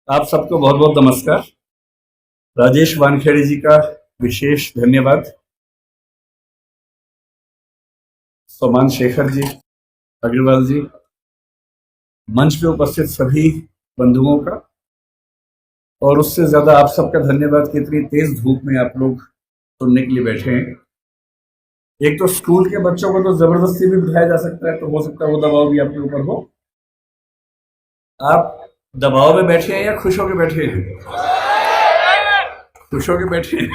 आप सबको बहुत बहुत नमस्कार। राजेश वानखेड़े जी का विशेष धन्यवाद। सोमान शेखर जी, अग्रवाल जी, मंच पे उपस्थित सभी बंधुओं का, और उससे ज्यादा आप सबका धन्यवाद कि इतनी तेज धूप में आप लोग सुनने के लिए बैठे हैं। एक तो स्कूल के बच्चों को तो जबरदस्ती भी बिठाया जा सकता है, तो हो सकता है वो दबाव भी आपके ऊपर हो। आप दबाव में बैठे हैं या खुश होकर बैठे हैं? खुश होकर बैठे हैं।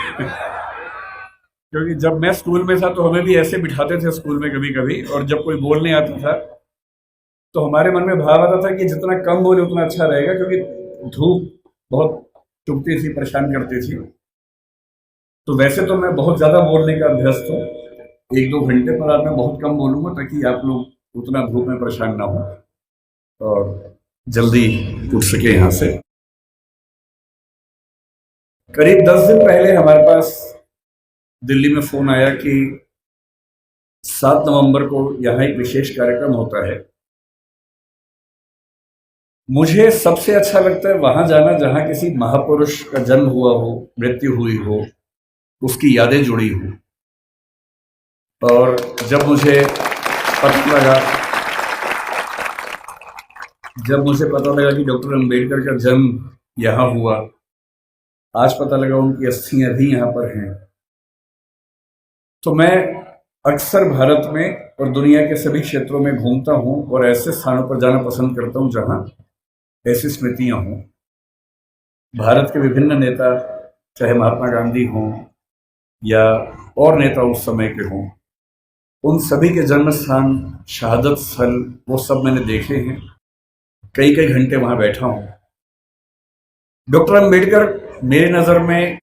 क्योंकि जब मैं स्कूल में था तो हमें भी ऐसे बिठाते थे स्कूल में कभी कभी, और जब कोई बोलने आता था तो हमारे मन में भाव आता था कि जितना कम बोले उतना अच्छा रहेगा, क्योंकि धूप बहुत चुभती थी, परेशान करती थी। तो वैसे तो मैं बहुत ज्यादा बोलने का अभ्यस्त हूँ, 1-2 घंटे, पर आज मैं बहुत कम बोलूंगा ताकि आप लोग उतना धूप में परेशान ना हो और जल्दी उठ सके यहाँ से। करीब 10 दिन पहले हमारे पास दिल्ली में फोन आया कि 7 नवंबर को यहाँ एक विशेष कार्यक्रम होता है। मुझे सबसे अच्छा लगता है वहां जाना जहां किसी महापुरुष का जन्म हुआ हो, मृत्यु हुई हो, उसकी यादें जुड़ी हो। और जब मुझे पता लगा जब मुझे पता लगा कि डॉक्टर अंबेडकर का जन्म यहाँ हुआ, आज पता लगा उनकी अस्थियां भी यहाँ पर हैं, तो मैं अक्सर भारत में और दुनिया के सभी क्षेत्रों में घूमता हूँ और ऐसे स्थानों पर जाना पसंद करता हूँ जहां ऐसी स्मृतियां हों। भारत के विभिन्न नेता, चाहे महात्मा गांधी हों या और नेता उस समय के हों, उन सभी के जन्म स्थान, शहादत स्थल, वो सब मैंने देखे हैं। कई कई घंटे वहां बैठा हूं। डॉक्टर अंबेडकर मेरे नजर में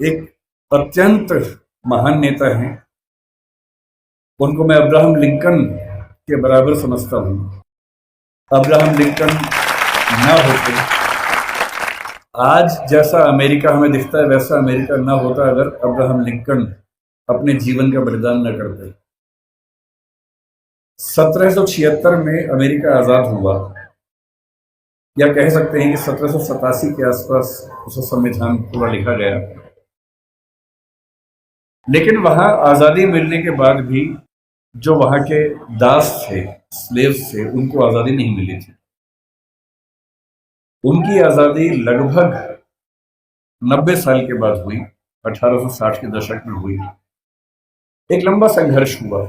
एक अत्यंत महान नेता हैं। उनको मैं अब्राहम लिंकन के बराबर समझता हूं। अब्राहम लिंकन ना होते, आज जैसा अमेरिका हमें दिखता है वैसा अमेरिका ना होता अगर अब्राहम लिंकन अपने जीवन का बलिदान न करते। 1776 में अमेरिका आजाद हुआ, या कह सकते हैं कि 1787 के आसपास उसका संविधान पूरा लिखा गया। लेकिन वहां आजादी मिलने के बाद भी जो वहां के दास थे, स्लेव्स थे, उनको आजादी नहीं मिली थी। उनकी आजादी लगभग 90 साल के बाद हुई, 1860 के दशक में हुई। एक लंबा संघर्ष हुआ,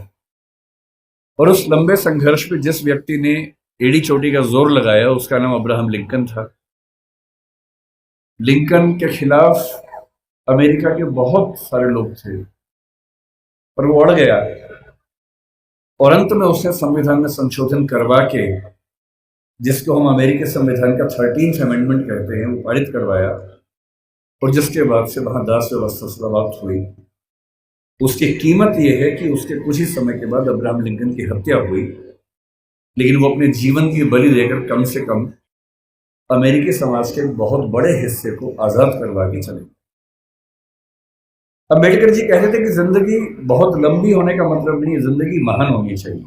और उस लंबे संघर्ष में जिस व्यक्ति ने एड़ी चोटी का जोर लगाया उसका नाम अब्राहम लिंकन था। लिंकन के खिलाफ अमेरिका के बहुत सारे लोग थे, पर वो अड़ गया, और अंत में उसने संविधान में संशोधन करवा के, जिसको हम अमेरिकी संविधान का 13th अमेंडमेंट कहते हैं, वो पारित करवाया। और जिसके बाद से वहां दास व्यवस्था समाप्त हुई। उसकी कीमत यह है कि उसके कुछ ही समय के बाद अब्राहम लिंकन की हत्या हुई, लेकिन वो अपने जीवन की बलि देकर कम से कम अमेरिकी समाज के बहुत बड़े हिस्से को आजाद करवा के चले। अम्बेडकर जी कहते थे कि जिंदगी बहुत लंबी होने का मतलब नहीं है, जिंदगी महान होनी चाहिए।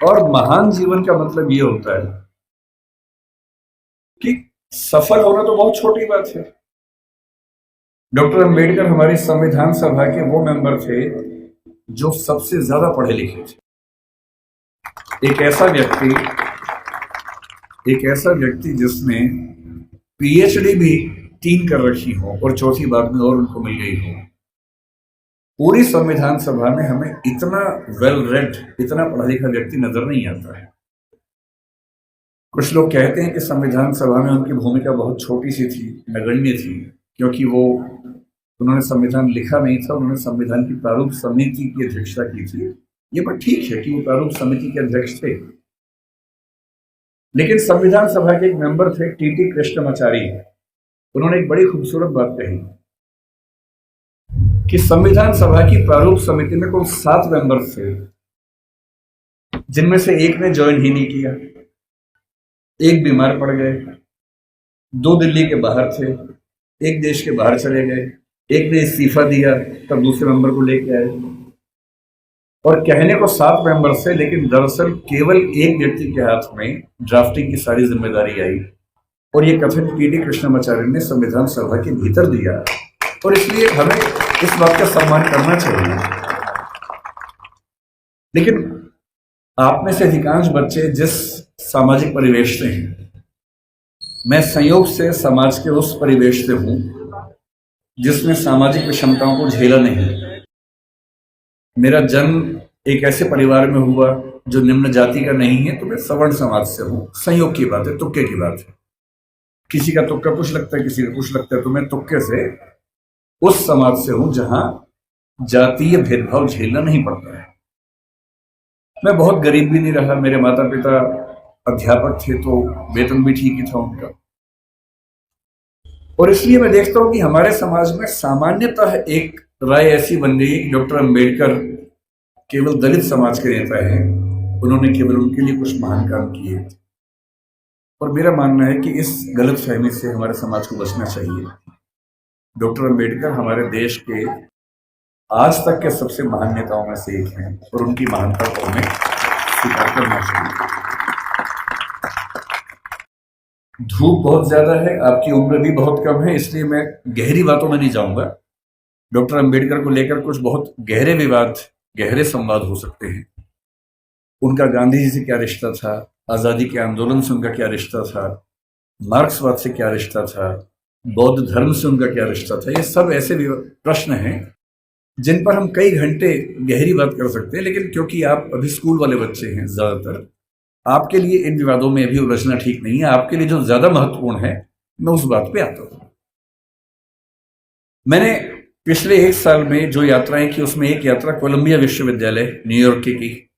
और महान जीवन का मतलब ये होता है कि सफल होना तो बहुत छोटी बात है। डॉक्टर अंबेडकर हमारी संविधान सभा के वो मेंबर थे जो सबसे ज्यादा पढ़े लिखे थे। एक ऐसा व्यक्ति जिसने पीएचडी भी 3 कर रखी हो और चौथी बार में और उनको मिल गई हो। पूरी संविधान सभा में हमें इतना वेल रेड, इतना पढ़ा लिखा व्यक्ति नजर नहीं आता है। कुछ लोग कहते हैं कि संविधान सभा में उनकी भूमिका बहुत छोटी सी थी, नगण्य थी, क्योंकि उन्होंने संविधान लिखा नहीं था, उन्होंने संविधान की प्रारूप समिति की अध्यक्षता की थी। ये बात ठीक है कि वो प्रारूप समिति के अध्यक्ष थे, लेकिन संविधान सभा के एक मेंबर थे टीटी कृष्णमाचारी। उन्होंने एक बड़ी खूबसूरत बात कही कि संविधान सभा की प्रारूप समिति में कुल 7 मेंबर थे, जिनमें से एक ने ज्वाइन ही नहीं किया, एक बीमार पड़ गए, 2 दिल्ली के बाहर थे, एक देश के बाहर चले गए, एक ने इस्तीफा दिया तब दूसरे मेंबर को लेके आए। और कहने को 7 मेंबर से, लेकिन दरअसल केवल एक व्यक्ति के हाथ में ड्राफ्टिंग की सारी जिम्मेदारी आई और ये कथन टी.डी. कृष्णमाचार्य ने संविधान सभा के भीतर दिया। और इसलिए हमें इस बात का सम्मान करना चाहिए। लेकिन आप में से अधिकांश बच्चे जिस सामाजिक परिवेश से हैं, मैं संयोग से समाज के उस परिवेश से हूं जिसमें सामाजिक विषमताओं को झेला नहीं। मेरा जन्म एक ऐसे परिवार में हुआ जो निम्न जाति का नहीं है, तो मैं सवर्ण समाज से हूं। संयोग की बात है, तुक्के की बात है। किसी का तुक्का कुछ लगता है, किसी का कुछ लगता है, तो मैं तुक्के से उस समाज से हूं जहां जातीय भेदभाव झेलना नहीं पड़ता है। मैं बहुत गरीब भी नहीं रहा। मेरे माता पिता अध्यापक थे, तो वेतन भी ठीक ही था उनका। और इसलिए मैं देखता हूं कि हमारे समाज में सामान्यतः एक राय ऐसी बन गई है कि डॉक्टर अंबेडकर केवल दलित समाज के नेता हैं, उन्होंने केवल उनके लिए कुछ महान काम किए। और मेरा मानना है कि इस गलतफहमी से हमारे समाज को बचना चाहिए। डॉक्टर अंबेडकर हमारे देश के आज तक के सबसे महान नेताओं में से एक हैं और उनकी महानता को हमें स्वीकार करना चाहिए। धूप बहुत ज्यादा है, आपकी उम्र भी बहुत कम है, इसलिए मैं गहरी बातों में नहीं जाऊंगा। डॉक्टर अंबेडकर को लेकर कुछ बहुत गहरे विवाद, गहरे संवाद हो सकते हैं। उनका गांधी जी से क्या रिश्ता था, आजादी के आंदोलन से उनका क्या रिश्ता था, मार्क्सवाद से क्या रिश्ता था, बौद्ध धर्म से उनका क्या रिश्ता था। ये सब ऐसे प्रश्न हैं जिन पर हम कई घंटे गहरी बात कर सकते हैं। लेकिन क्योंकि आप अभी स्कूल वाले बच्चे हैं, ज्यादातर आपके लिए इन विवादों में अभी उलझना ठीक नहीं है। आपके लिए जो ज्यादा महत्वपूर्ण है, मैं उस बात पे आता हूं। मैंने पिछले 1 साल में जो यात्राएं की, उसमें एक यात्रा कोलंबिया विश्वविद्यालय न्यूयॉर्क की।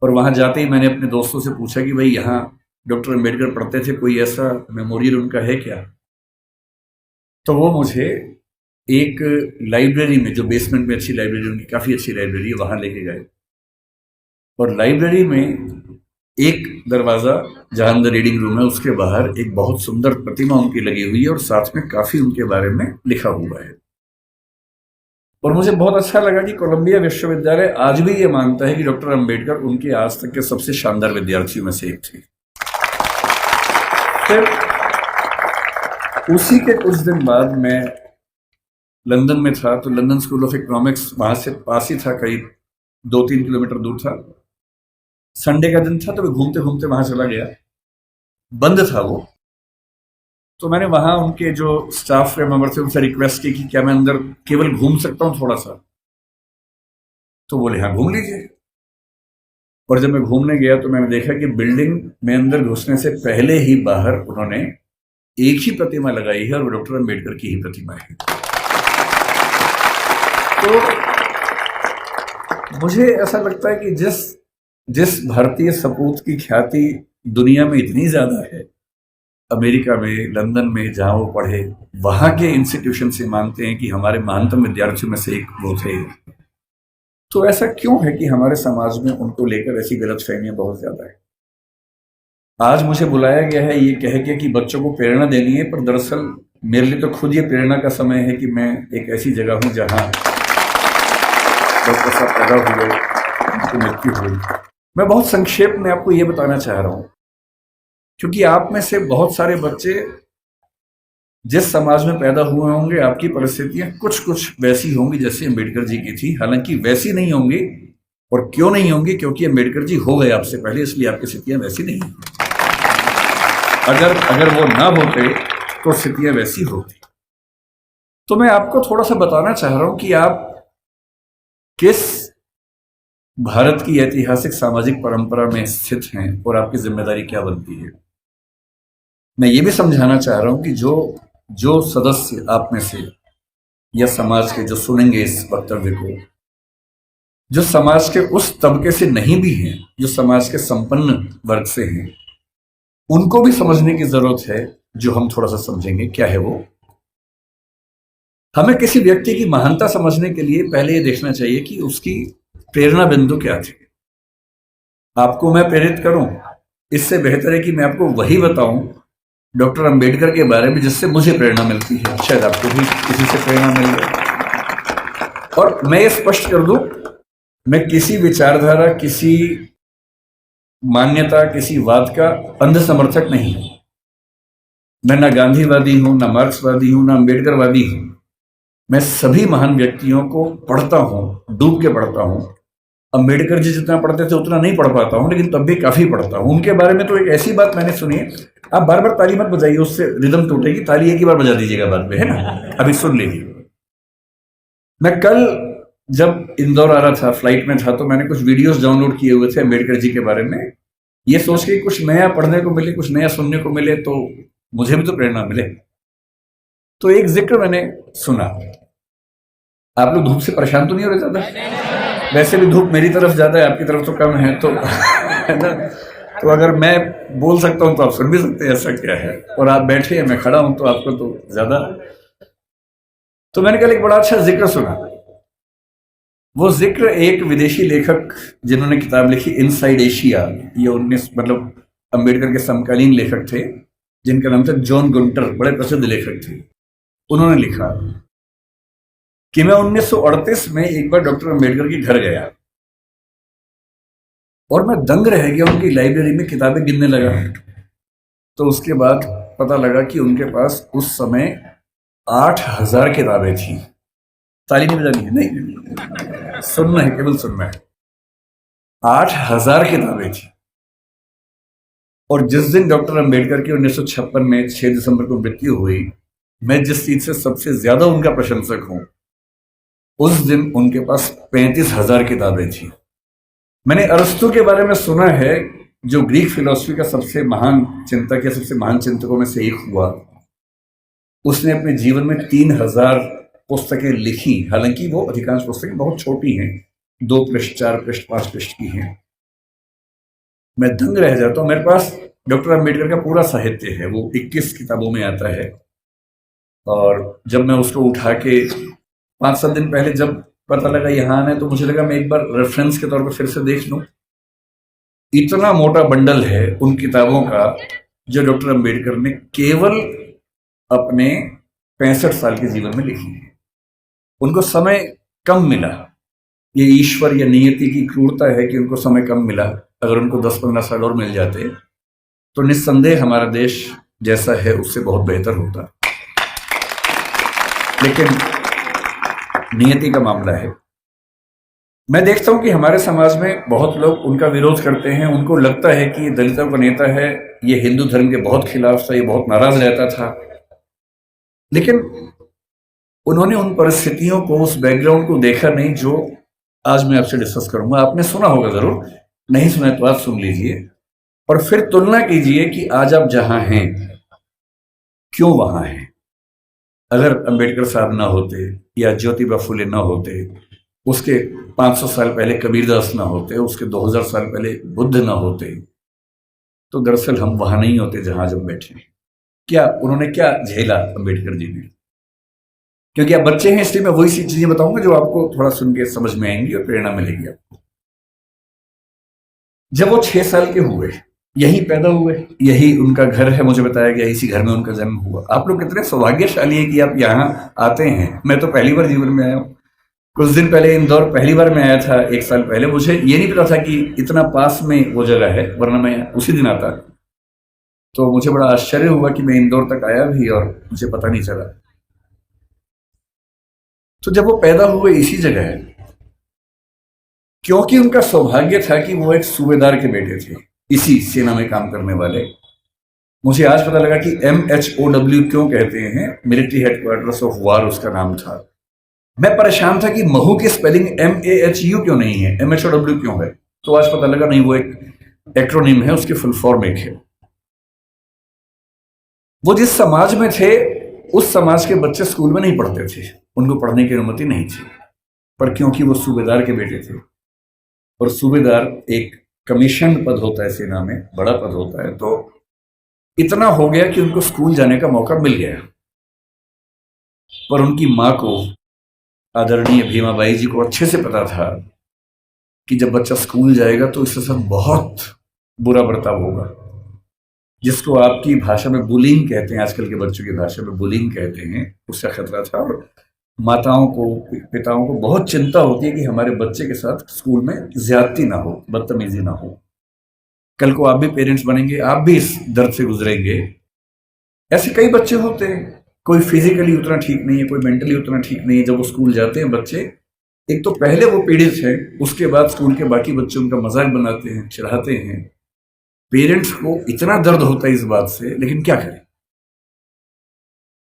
और वहां जाते ही मैंने अपने दोस्तों से पूछा कि भाई यहाँ डॉक्टर अंबेडकर पढ़ते थे, कोई ऐसा मेमोरियल उनका है क्या? तो वो मुझे एक लाइब्रेरी में, जो बेसमेंट में अच्छी लाइब्रेरी, उनकी काफी अच्छी लाइब्रेरी है, वहां लेके गए। और लाइब्रेरी में एक दरवाजा जहां अंदर रीडिंग रूम है, उसके बाहर एक बहुत सुंदर प्रतिमा उनकी लगी हुई है और साथ में काफी उनके बारे में लिखा हुआ है। और मुझे बहुत अच्छा लगा कि कोलंबिया विश्वविद्यालय आज भी ये मानता है कि डॉक्टर अंबेडकर उनके आज तक के सबसे शानदार विद्यार्थियों में से एक थे। फिर उसी के कुछ दिन बाद मैं लंदन में था, तो लंदन स्कूल ऑफ इकोनॉमिक्स वहां से पास ही था, करीब 2-3 किलोमीटर दूर था। संडे का दिन था, तो मैं घूमते घूमते वहां चला गया। बंद था वो, तो मैंने वहां उनके जो स्टाफ के मेंबर थे उनसे रिक्वेस्ट की कि क्या मैं अंदर केवल घूम सकता हूं थोड़ा सा? तो बोले हाँ, घूम लीजिए। और जब मैं घूमने गया तो मैंने देखा कि बिल्डिंग में अंदर घुसने से पहले ही बाहर उन्होंने एक ही प्रतिमा लगाई है और वो डॉक्टर अंबेडकर की ही प्रतिमा है। तो मुझे ऐसा लगता है कि जिस भारतीय सपूत की ख्याति दुनिया में इतनी ज्यादा है, अमेरिका में, लंदन में जहां वो पढ़े, वहां के इंस्टीट्यूशन से मानते हैं कि हमारे महानतम विद्यार्थियों में से एक वो थे। तो ऐसा क्यों है कि हमारे समाज में उनको लेकर ऐसी गलतफहमियां बहुत ज्यादा है? आज मुझे बुलाया गया है ये कह के कि बच्चों को प्रेरणा देनी है, पर दरअसल मेरे लिए तो खुद ये प्रेरणा का समय है कि मैं एक ऐसी जगह हूं जहां डॉक्टर साहब पैदा हुए, उनकी मृत्यु हुई। मैं बहुत संक्षेप में आपको ये बताना चाह रहा हूं, क्योंकि आप में से बहुत सारे बच्चे जिस समाज में पैदा हुए होंगे, आपकी परिस्थितियां कुछ कुछ वैसी होंगी जैसे अम्बेडकर जी की थी। हालांकि वैसी नहीं होंगी। और क्यों नहीं होंगी? क्योंकि अम्बेडकर जी हो गए आपसे पहले, इसलिए आपकी स्थितियां वैसी नहीं होंगी। अगर वो ना होते तो स्थितियां वैसी होती। तो मैं आपको थोड़ा सा बताना चाह रहा हूं कि आप किस भारत की ऐतिहासिक सामाजिक परंपरा में स्थित हैं और आपकी जिम्मेदारी क्या बनती है। मैं ये भी समझाना चाह रहा हूं कि जो सदस्य आप में से या समाज के जो सुनेंगे इस वक्तव्य को, जो समाज के उस तबके से नहीं भी हैं, जो समाज के संपन्न वर्ग से हैं, उनको भी समझने की जरूरत है। जो हम थोड़ा सा समझेंगे क्या है वो। हमें किसी व्यक्ति की महानता समझने के लिए पहले ये देखना चाहिए कि उसकी प्रेरणा बिंदु क्या थे। आपको मैं प्रेरित करूं, इससे बेहतर है कि मैं आपको वही बताऊं डॉक्टर अंबेडकर के बारे में जिससे मुझे प्रेरणा मिलती है। शायद आपको भी किसी से प्रेरणा मिल जाए। और मैं ये स्पष्ट कर दूं मैं किसी विचारधारा, किसी मान्यता, किसी वाद का अंध समर्थक नहीं हूं। मैं ना गांधीवादी हूं, ना मार्क्सवादी हूं, ना अम्बेडकरवादी हूं। मैं सभी महान व्यक्तियों को पढ़ता हूं, डूब के पढ़ता हूं। अम्बेडकर जी जितना पढ़ते थे उतना नहीं पढ़ पाता हूं, लेकिन तब भी काफी पढ़ता हूं। उनके बारे में तो एक ऐसी बात मैंने सुनी है, आप बार बार ताली मत बजाइए, उससे रिदम टूटेगी। ताली एक ही बार बजा दीजिएगा बाद में, है ना। अभी सुन लीजिए। मैं कल जब इंदौर आ रहा था, फ्लाइट में था, तो मैंने कुछ वीडियोस डाउनलोड किए हुए थे अम्बेडकर जी के बारे में, ये सोच के कुछ नया पढ़ने को मिले, कुछ नया सुनने को मिले, तो मुझे भी तो प्रेरणा मिले। तो एक जिक्र मैंने सुना। आप लोग धूप से परेशान तो नहीं हो रहे ज्यादा? वैसे भी धूप मेरी तरफ ज्यादा है, आपकी तरफ तो कम है, तो है ना। तो अगर मैं बोल सकता हूं तो आप सुन भी सकते हैं, ऐसा क्या है। और आप बैठे हैं, मैं खड़ा हूं, तो आपको तो ज्यादा। तो मैंने कल एक बड़ा अच्छा जिक्र सुना। वो जिक्र एक विदेशी लेखक जिन्होंने किताब लिखी इनसाइड एशिया, ये 19 मतलब अम्बेडकर के समकालीन लेखक थे, जिनका नाम था जॉन गुंटर, बड़े प्रसिद्ध लेखक थे। उन्होंने लिखा कि मैं 1938 में एक बार डॉक्टर अम्बेडकर के घर गया और मैं दंग रह गया, उनकी लाइब्रेरी में किताबें गिनने लगा। तो उसके बाद पता लगा कि उनके पास उस समय 8,000 किताबें थी। ताली नहीं बजानी है, नहीं, सुनना है, केवल सुनना है। 8,000 किताबें थी। और जिस दिन डॉक्टर अम्बेडकर की 1956 में 6 दिसंबर को मृत्यु हुई, मैं जिस चीज से सबसे ज्यादा उनका प्रशंसक हूं, उस दिन उनके पास 35,000 किताबें थी। मैंने अरस्तु के बारे में सुना है, जो ग्रीक फिलॉसफी का सबसे महान चिंतक या सबसे महान चिंतकों में से एक हुआ। उसने अपने जीवन में 3,000 पुस्तकें लिखी। हालांकि वो अधिकांश पुस्तकें बहुत छोटी हैं, 2 पृष्ठ, 4 पृष्ठ, 5 पृष्ठ की हैं। मैं दंग रह जाता हूं। मेरे पास डॉक्टर अम्बेडकर का पूरा साहित्य है, वो 21 किताबों में आता है। और जब मैं उसको उठा के 5-7 दिन पहले जब पता लगा यहाँ आना है, तो मुझे लगा मैं एक बार रेफरेंस के तौर पर फिर से देख लूं। इतना मोटा बंडल है उन किताबों का जो डॉक्टर अम्बेडकर ने केवल अपने 65 साल के जीवन में लिखी है। उनको समय कम मिला। ये ईश्वर या नियति की क्रूरता है कि उनको समय कम मिला। अगर उनको 10-15 साल और मिल जाते तो निस्संदेह हमारा देश जैसा है उससे बहुत बेहतर होता। लेकिन नियति का मामला है। मैं देखता हूं कि हमारे समाज में बहुत लोग उनका विरोध करते हैं। उनको लगता है कि ये दलितों का नेता है, ये हिंदू धर्म के बहुत खिलाफ था, ये बहुत नाराज रहता था। लेकिन उन्होंने उन परिस्थितियों को, उस बैकग्राउंड को देखा नहीं जो आज मैं आपसे डिस्कस करूंगा। आपने सुना होगा जरूर, नहीं सुना तो आप सुन लीजिए और फिर तुलना कीजिए कि आज आप जहां हैं क्यों वहां हैं। अगर अंबेडकर साहब ना होते या ज्योतिबा फुले ना होते, उसके 500 साल पहले कबीरदास ना होते, उसके 2000 साल पहले बुद्ध ना होते, तो दरअसल हम वहां नहीं होते जहां जब बैठे। क्या उन्होंने क्या झेला अंबेडकर जी ने? क्योंकि आप बच्चे हैं इसलिए मैं वही सी चीजें बताऊंगा जो आपको थोड़ा सुन के समझ में आएंगी और प्रेरणा मिलेगी आपको। जब वो 6 साल के हुए, यही पैदा हुए, यही उनका घर है, मुझे बताया गया इसी घर में उनका जन्म हुआ। आप लोग कितने सौभाग्यशाली है कि आप यहाँ आते हैं। मैं तो पहली बार जीवन में आया हूँ। कुछ दिन पहले इंदौर पहली बार मैं आया था, 1 साल पहले। मुझे ये नहीं पता था कि इतना पास में वो जगह है, वरना मैं उसी दिन आता। तो मुझे बड़ा आश्चर्य हुआ कि मैं इंदौर तक आया भी और मुझे पता नहीं चला। तो जब वो पैदा हुए इसी जगह है, क्योंकि उनका सौभाग्य था कि वो एक सूबेदार के बेटे थे, इसी सेना में काम करने वाले। मुझे आज पता लगा कि MHOW क्यों कहते हैं, मिलिट्री हेडक्वार्टर्स ऑफ वार उसका नाम था। मैं परेशान था कि महू की स्पेलिंग MAHU क्यों नहीं है, MHOW क्यों है। तो आज पता लगा नहीं, वो एक एक्रोनिम है, उसकी फुल फॉर्म एक है। वो जिस समाज में थे उस समाज के बच्चे स्कूल में नहीं पढ़ते थे, उनको पढ़ने की अनुमति नहीं थी। पर क्योंकि वो सूबेदार के बेटे थे, और सूबेदार एक कमीशन पद होता है सेना में, बड़ा पद होता है, तो इतना हो गया कि उनको स्कूल जाने का मौका मिल गया। पर उनकी मां को, आदरणीय भीमाबाई जी को अच्छे से पता था कि जब बच्चा स्कूल जाएगा तो इसके साथ बहुत बुरा बर्ताव होगा, जिसको आपकी भाषा में बुलिंग कहते हैं, आजकल के बच्चों की भाषा में बुलिंग कहते हैं, उसका खतरा था। और माताओं को, पिताओं को बहुत चिंता होती है कि हमारे बच्चे के साथ स्कूल में ज्यादती ना हो, बदतमीजी ना हो। कल को आप भी पेरेंट्स बनेंगे, आप भी इस दर्द से गुजरेंगे। ऐसे कई बच्चे होते हैं, कोई फिजिकली उतना ठीक नहीं है, कोई मेंटली उतना ठीक नहीं है। जब वो स्कूल जाते हैं बच्चे, एक तो पहले वो पीड़ित है, उसके बाद स्कूल के बाकी बच्चे उनका मजाक बनाते हैं, चिढ़ाते हैं। पेरेंट्स को इतना दर्द होता है इस बात से, लेकिन क्या करें।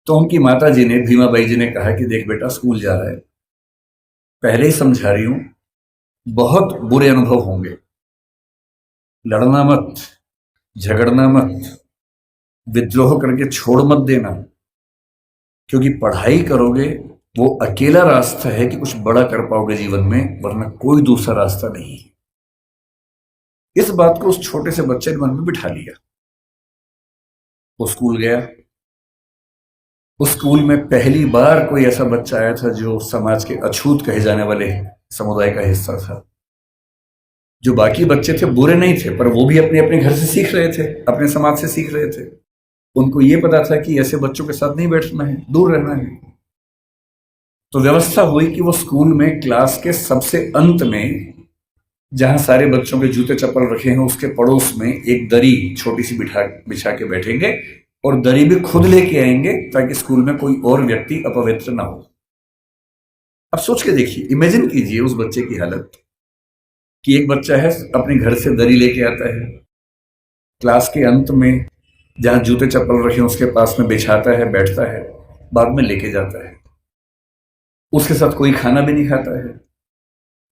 तो उनकी माता जी ने, भीमाबाई जी ने कहा कि देख बेटा, स्कूल जा रहा है, पहले ही समझा रही हूं, बहुत बुरे अनुभव होंगे, लड़ना मत, झगड़ना मत, विद्रोह करके छोड़ मत देना, क्योंकि पढ़ाई करोगे वो अकेला रास्ता है कि कुछ बड़ा कर पाओगे जीवन में, वरना कोई दूसरा रास्ता नहीं है। इस बात को उस छोटे से बच्चे ने मन में बिठा लिया। वो स्कूल गया। उस स्कूल में पहली बार कोई ऐसा बच्चा आया था जो समाज के अछूत कहे जाने वाले समुदाय का हिस्सा था। जो बाकी बच्चे थे बुरे नहीं थे, पर वो भी अपने अपने घर से सीख रहे थे, अपने समाज से सीख रहे थे। उनको ये पता था कि ऐसे बच्चों के साथ नहीं बैठना है, दूर रहना है। तो व्यवस्था हुई कि वो स्कूल में क्लास के सबसे अंत में, जहां सारे बच्चों के जूते चप्पल रखे हैं, उसके पड़ोस में एक दरी छोटी सी बिछा के बैठेंगे, और दरी भी खुद लेके आएंगे ताकि स्कूल में कोई और व्यक्ति अपवित्र ना हो। अब सोच के देखिए, इमेजिन कीजिए उस बच्चे की हालत कि एक बच्चा है, अपने घर से दरी लेके आता है, क्लास के अंत में जहां जूते चप्पल रखे उसके पास में बिछाता है, बैठता है, बाद में लेके जाता है। उसके साथ कोई खाना भी नहीं खाता है,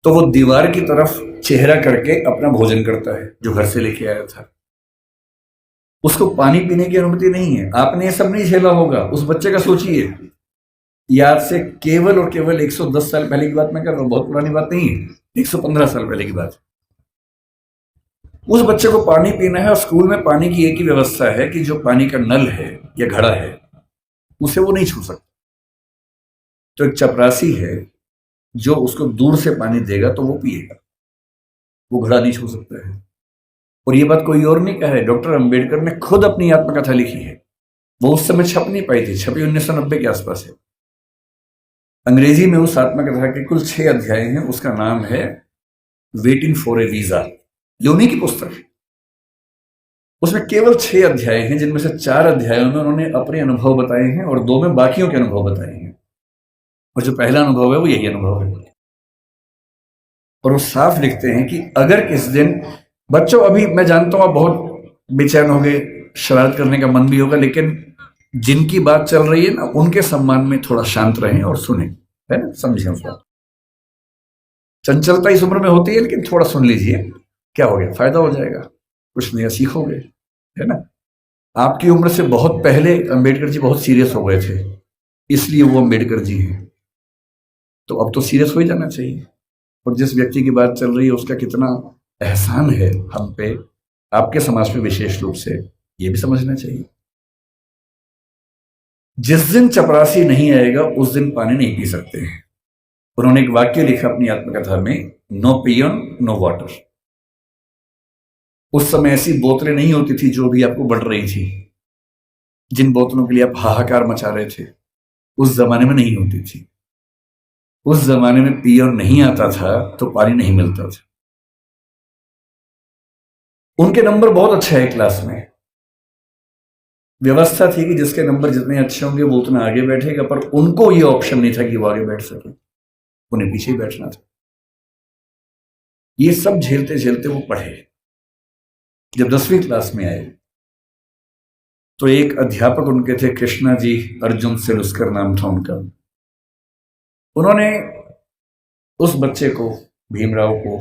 तो वो दीवार की तरफ चेहरा करके अपना भोजन करता है जो घर से लेके आया था। उसको पानी पीने की अनुमति नहीं है। आपने ये सब नहीं झेला होगा। उस बच्चे का सोचिए, याद से केवल और केवल 110 साल पहले की बात मैं कर रहा हूं, बहुत पुरानी बात नहीं है, 115 साल पहले की बात। उस बच्चे को पानी पीना है, और स्कूल में पानी की एक ही व्यवस्था है कि जो पानी का नल है या घड़ा है उसे वो नहीं छू सकता। तो एक चपरासी है जो उसको दूर से पानी देगा तो वो पिएगा, वो घड़ा नहीं छू सकता है। और ये बात कोई और नहीं कहा है, डॉक्टर अंबेडकर ने खुद अपनी आत्मकथा लिखी है। वो उस समय छप नहीं पाई थी, छपी 1990 के आसपास है। अंग्रेजी में उस आत्मकथा के कुल 6 अध्याय हैं। उसका नाम है वेटिंग फॉर ए वीजा। ये उन्हीं की पुस्तक है। उसमें केवल 6 अध्याय हैं, जिनमें से 4 अध्यायों में उन्होंने अपने अनुभव बताए हैं और 2 में बाकियों के अनुभव बताए हैं। और जो पहला अनुभव है वो यही अनुभव है। और वो साफ लिखते हैं कि अगर किस दिन, बच्चों अभी मैं जानता हूं आप बहुत बेचैन हो गए, शरारत करने का मन भी होगा, लेकिन जिनकी बात चल रही है ना, उनके सम्मान में थोड़ा शांत रहें और सुने, है ना, समझें उसको। चंचलता इस उम्र में होती है, लेकिन थोड़ा सुन लीजिए, क्या हो गया, फायदा हो जाएगा, कुछ नया सीखोगे, है ना। आपकी उम्र से बहुत पहले अंबेडकर जी बहुत सीरियस हो गए थे, इसलिए वो अंबेडकर जी हैं। तो अब तो सीरियस हो ही जाना चाहिए। और जिस व्यक्ति की बात चल रही है उसका कितना एहसान है हम पे, आपके समाज पे विशेष रूप से, ये भी समझना चाहिए। जिस दिन चपरासी नहीं आएगा उस दिन पानी नहीं पी सकते हैं। उन्होंने एक वाक्य लिखा अपनी आत्मकथा में, नो पियन नो वाटर। उस समय ऐसी बोतलें नहीं होती थी जो भी आपको बढ़ रही थी, जिन बोतलों के लिए आप हाहाकार मचा रहे थे, उस जमाने में नहीं होती थी। उस जमाने में पियन नहीं आता था तो पानी नहीं मिलता था। उनके नंबर बहुत अच्छे है क्लास में। व्यवस्था थी कि जिसके नंबर जितने अच्छे होंगे वो उतना आगे बैठेगा, पर उनको ये ऑप्शन नहीं था कि वो आगे बैठ सके, उन्हें पीछे ही बैठना था। ये सब झेलते झेलते वो पढ़े। जब 10वीं क्लास में आए तो एक अध्यापक उनके थे, कृष्णा जी अर्जुन सेलुस्कर नाम था उनका। उन्होंने उस बच्चे को, भीमराव को,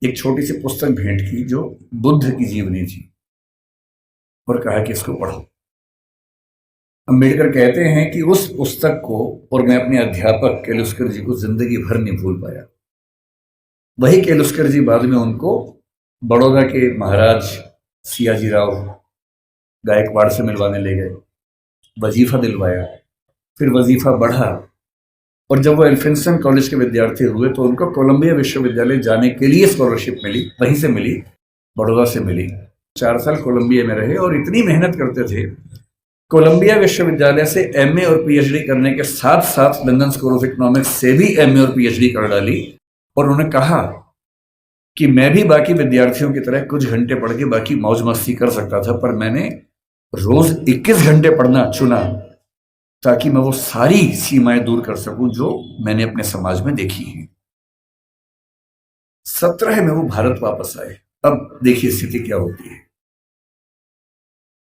एक छोटी सी पुस्तक भेंट की जो बुद्ध की जीवनी थी, और कहा कि इसको पढ़ो। अंबेडकर कहते हैं कि उस पुस्तक को और मैं अपने अध्यापक केलुस्कर जी को जिंदगी भर नहीं भूल पाया। वही केलुस्कर जी बाद में उनको बड़ौदा के महाराज सियाजी राव गायकवाड़ से मिलवाने ले गए, वजीफा दिलवाया, फिर वजीफा बढ़ा, और जब वो एल्फिंस्टन कॉलेज के विद्यार्थी हुए तो उनको कोलंबिया विश्वविद्यालय जाने के लिए स्कॉलरशिप मिली, वहीं से मिली, बड़ौदा से मिली। 4 साल कोलंबिया में रहे और इतनी मेहनत करते थे कोलंबिया विश्वविद्यालय से एमए और पीएचडी करने के साथ साथ लंदन स्कूल ऑफ इकोनॉमिक्स से भी एमए और पीएचडी कर डाली। और उन्होंने कहा कि मैं भी बाकी विद्यार्थियों की तरह कुछ घंटे पढ़ के बाकी मौज मस्ती कर सकता था, पर मैंने रोज 21 घंटे पढ़ना चुना ताकि मैं वो सारी सीमाएं दूर कर सकूं जो मैंने अपने समाज में देखी हैं। 17 में वो भारत वापस आए। अब देखिए स्थिति क्या होती है।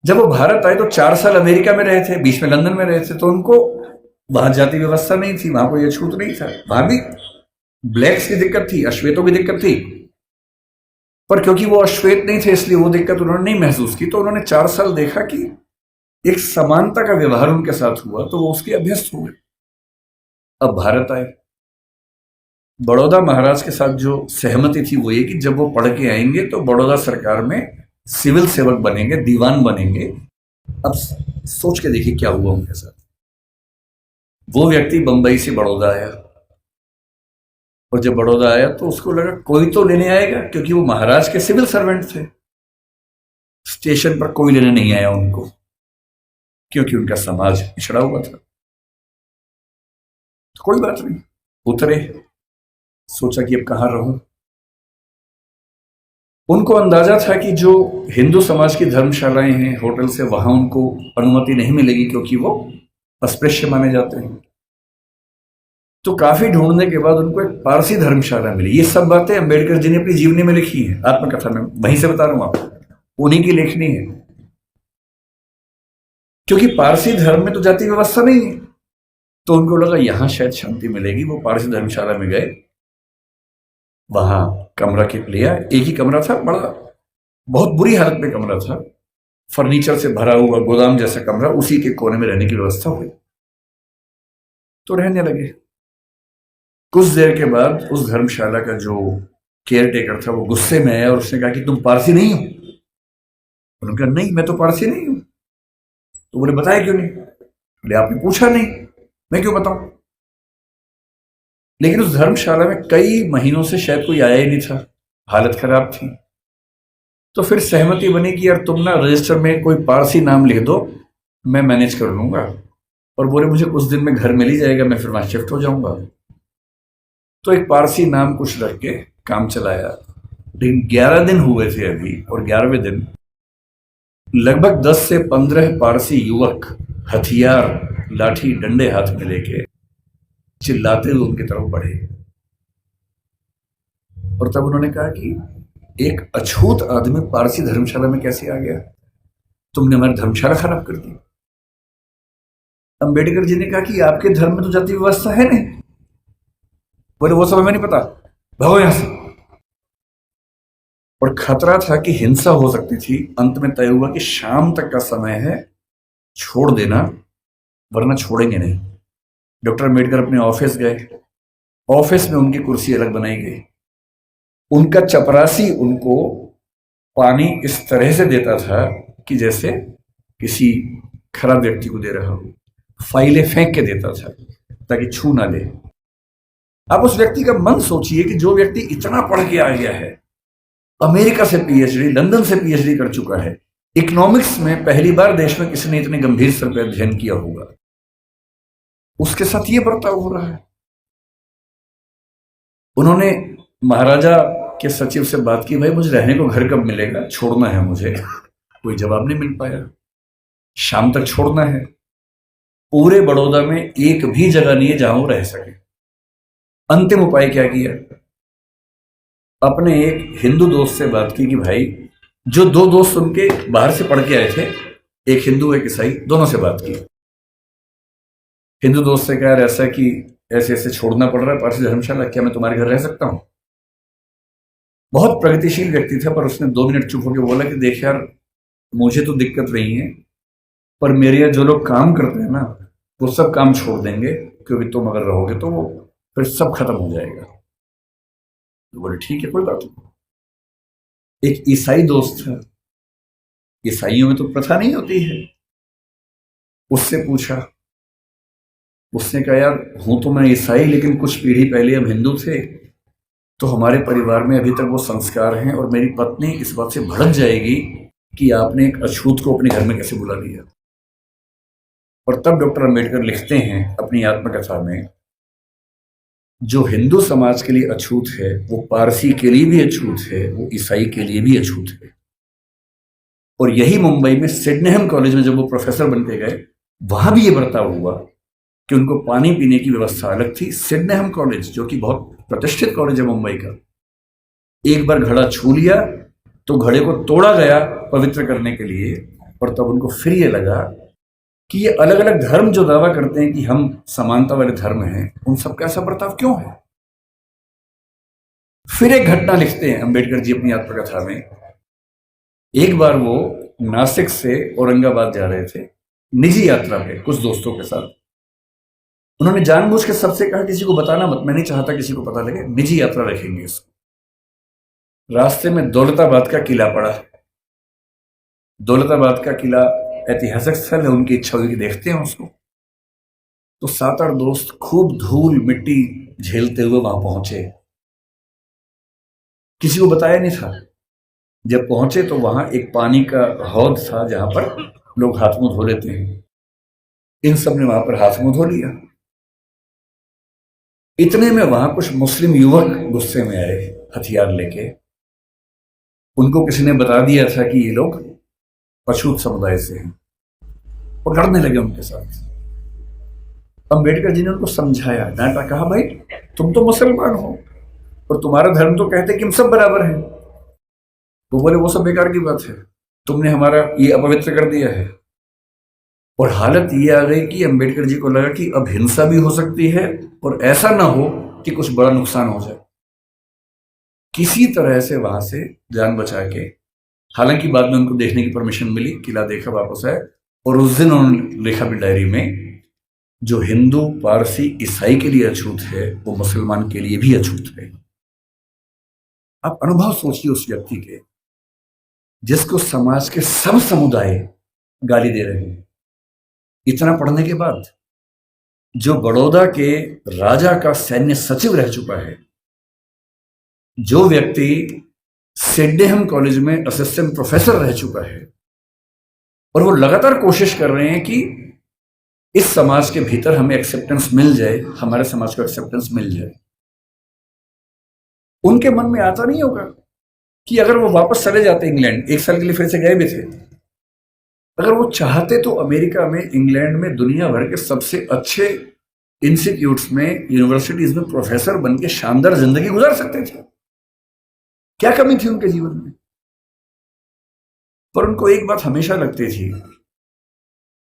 जब वो भारत आए तो 4 साल अमेरिका में रहे थे, बीच में लंदन में रहे थे, तो उनको वहां जाति व्यवस्था नहीं थी, वहां कोई अछूत नहीं था। वहां भी ब्लैक्स की दिक्कत थी, अश्वेतों की दिक्कत थी, पर क्योंकि वो अश्वेत नहीं थे इसलिए वो दिक्कत उन्होंने नहीं महसूस की। तो उन्होंने 4 साल देखा कि एक समानता का व्यवहार उनके साथ हुआ, तो वो उसके अभ्यस्त हुए। अब भारत आए। बड़ौदा महाराज के साथ जो सहमति थी वो ये कि जब वो पढ़ के आएंगे तो बड़ौदा सरकार में सिविल सेवक बनेंगे, दीवान बनेंगे। अब सोच के देखिए क्या हुआ उनके साथ। वो व्यक्ति बंबई से बड़ौदा आया, और जब बड़ौदा आया तो उसको लगा कोई तो लेने आएगा, क्योंकि वो महाराज के सिविल सर्वेंट थे। स्टेशन पर कोई लेने नहीं आया उनको, क्योंकि उनका समाज पिछड़ा हुआ था। तो कोई बात नहीं, उतरे, सोचा कि अब कहां रहूं। उनको अंदाजा था कि जो हिंदू समाज की धर्मशालाएं हैं, होटल से, वहां उनको अनुमति नहीं मिलेगी, क्योंकि वो अस्पृश्य माने जाते हैं। तो काफी ढूंढने के बाद उनको एक पारसी धर्मशाला मिली। ये सब बातें अंबेडकर जी ने अपनी जीवनी में लिखी है, आत्मकथा में, वहीं से बता रहा हूं आपको, उन्हीं की लेखनी है। क्योंकि पारसी धर्म में तो जाति व्यवस्था नहीं है, तो उनको लगा यहां शायद शांति मिलेगी। वो पारसी धर्मशाला में गए, वहां कमरा लिया। एक ही कमरा था, बड़ा बहुत बुरी हालत में कमरा था, फर्नीचर से भरा हुआ गोदाम जैसा कमरा, उसी के कोने में रहने की व्यवस्था हुई। तो रहने लगे। कुछ देर के बाद उस धर्मशाला का जो केयर टेकर था वो गुस्से में आया और उसने कहा कि तुम पारसी नहीं हो? उन्होंने कहा नहीं, मैं तो पारसी नहीं हूं। तो बोले बताया क्यों नहीं? बोले आपने पूछा नहीं, मैं क्यों बताऊं? लेकिन उस धर्मशाला में कई महीनों से शायद कोई आया ही नहीं था, हालत खराब थी। तो फिर सहमति बनी कि यार तुम ना रजिस्टर में कोई पारसी नाम लिख दो, मैं मैनेज कर लूंगा। और बोले मुझे कुछ दिन में घर मिल ही जाएगा, मैं फिर वहां शिफ्ट हो जाऊंगा। तो एक पारसी नाम कुछ रख के काम चलाया। लेकिन 11 दिन हुए थे अभी, और 11वें दिन लगभग 10 से 15 पारसी युवक हथियार, लाठी, डंडे हाथ में लेके चिल्लाते हुए उनकी तरफ बढ़े। और तब उन्होंने कहा कि एक अछूत आदमी पारसी धर्मशाला में कैसे आ गया? तुमने हमारी धर्मशाला खराब कर दी। अंबेडकर जी ने कहा कि आपके धर्म में तो जाति व्यवस्था है नहीं। बोले वो सब हमें नहीं पता, भागो यहां से। और खतरा था कि हिंसा हो सकती थी। अंत में तय हुआ कि शाम तक का समय है, छोड़ देना, वरना छोड़ेंगे नहीं। डॉक्टर अम्बेडकर अपने ऑफिस गए। ऑफिस में उनकी कुर्सी अलग बनाई गई। उनका चपरासी उनको पानी इस तरह से देता था कि जैसे किसी खराब व्यक्ति को दे रहा हो। फाइलें फेंक के देता था ताकि छू ना ले। आप उस व्यक्ति का मन सोचिए कि जो व्यक्ति इतना पढ़ के आ गया है, अमेरिका से पीएचडी, लंदन से पीएचडी कर चुका है, इकोनॉमिक्स में पहली बार देश में किसी ने इतने गंभीर स्तर पर अध्ययन किया होगा, उसके साथ ये बर्ताव हो रहा है। उन्होंने महाराजा के सचिव से बात की, भाई मुझे रहने को घर कब मिलेगा, छोड़ना है मुझे। कोई जवाब नहीं मिल पाया। शाम तक छोड़ना है। पूरे बड़ौदा में एक भी जगह नहीं है जहां वो रह सके। अंतिम उपाय क्या किया? अपने एक हिंदू दोस्त से बात की कि भाई, जो 2 दोस्त उनके बाहर से पढ़ के आए थे, एक हिंदू एक ईसाई, दोनों से बात की। हिंदू दोस्त से कहा ऐसा कि ऐसे ऐसे छोड़ना पड़ रहा है पारसी धर्मशाला, क्या मैं तुम्हारे घर रह सकता हूं? बहुत प्रगतिशील व्यक्ति था, पर उसने 2 मिनट चुप होकर बोला कि देख यार, मुझे तो दिक्कत नहीं है, पर मेरे यहाँ जो लोग काम करते हैं ना, वो सब काम छोड़ देंगे, क्योंकि तुम अगर रहोगे तो वो फिर सब खत्म हो जाएगा। तो बोले ठीक है, कोई बात नहीं। एक ईसाई दोस्त था, ईसाइयों में तो प्रथा नहीं होती है, उससे पूछा। उसने कहा यार, हूं तो मैं ईसाई, लेकिन कुछ पीढ़ी पहले हम हिंदू थे, तो हमारे परिवार में अभी तक वो संस्कार हैं, और मेरी पत्नी इस बात से भड़क जाएगी कि आपने एक अछूत को अपने घर में कैसे बुला लिया। और तब डॉक्टर अंबेडकर लिखते हैं अपनी आत्मकथा में, जो हिंदू समाज के लिए अछूत है वो पारसी के लिए भी अछूत है, वो ईसाई के लिए भी अछूत है। और यही मुंबई में सिडनेहम कॉलेज में जब वो प्रोफेसर बन के गए, वहां भी ये बर्ताव हुआ कि उनको पानी पीने की व्यवस्था अलग थी। सिडनेहम कॉलेज, जो कि बहुत प्रतिष्ठित कॉलेज है मुंबई का, एक बार घड़ा छू लिया तो घड़े को तोड़ा गया पवित्र करने के लिए, और तब उनको फिर ये लगा कि ये अलग अलग धर्म जो दावा करते हैं कि हम समानता वाले धर्म हैं, उन सबका ऐसा बर्ताव क्यों है। फिर एक घटना लिखते हैं अंबेडकर जी अपनी आत्मकथा में। एक बार वो नासिक से औरंगाबाद जा रहे थे निजी यात्रा पे कुछ दोस्तों के साथ। उन्होंने जानबूझ के सबसे कहा किसी को बताना मत, मैं नहीं चाहता किसी को पता लगे, निजी यात्रा रखेंगे इसको। रास्ते में दौलताबाद का किला पड़ा। दौलताबाद का किला ऐतिहासिक स्थल है, उनकी इच्छा हुई कि देखते हैं उसको। तो 7-8 दोस्त खूब धूल मिट्टी झेलते हुए वहां पहुंचे। किसी को बताया नहीं था। जब पहुंचे तो वहां एक पानी का हौद था जहां पर लोग हाथ मुंह धो लेते हैं। इन सब ने वहां पर हाथ मुंह धो लिया। इतने में वहां कुछ मुस्लिम युवक गुस्से में आए हथियार लेके। उनको किसी ने बता दिया था कि ये लोग अछूत समुदाय से हैं, और लड़ने लगे उनके साथ। अंबेडकर जी ने उनको समझाया, डांटा, कहा भाई तुम तो मुसलमान हो और तुम्हारा धर्म तो कहते कि हम सब बराबर हैं। वो बोले वो सब बेकार की बात है, तुमने हमारा ये अपवित्र कर दिया है। और हालत ये आ गई कि अंबेडकर जी को लगा कि अब हिंसा भी हो सकती है और ऐसा ना हो कि कुछ बड़ा नुकसान हो जाए। किसी तरह से वहां से जान बचा के, हालांकि बाद में उनको देखने की परमिशन मिली, किला देखा, वापस आए। और उस दिन उन्होंने लिखा भी डायरी में, जो हिंदू पारसी ईसाई के लिए अछूत है वो मुसलमान के लिए भी अछूत है। आप अनुभव सोचिए उस व्यक्ति के, जिसको समाज के सब समुदाय गाली दे रहे हैं। इतना पढ़ने के बाद, जो बड़ौदा के राजा का सैन्य सचिव रह चुका है, जो व्यक्ति सिडनेहम कॉलेज में असिस्टेंट प्रोफेसर रह चुका है, और वो लगातार कोशिश कर रहे हैं कि इस समाज के भीतर हमें एक्सेप्टेंस मिल जाए, हमारे समाज को एक्सेप्टेंस मिल जाए। उनके मन में आता नहीं होगा कि अगर वो वापस चले जाते इंग्लैंड, 1 साल के लिए फिर से गए भी थे, अगर वो चाहते तो अमेरिका में, इंग्लैंड में, दुनिया भर के सबसे अच्छे इंस्टीट्यूट्स में, यूनिवर्सिटीज में प्रोफेसर बन के शानदार जिंदगी गुजार सकते थे। क्या कमी थी उनके जीवन में? पर उनको एक बात हमेशा लगती थी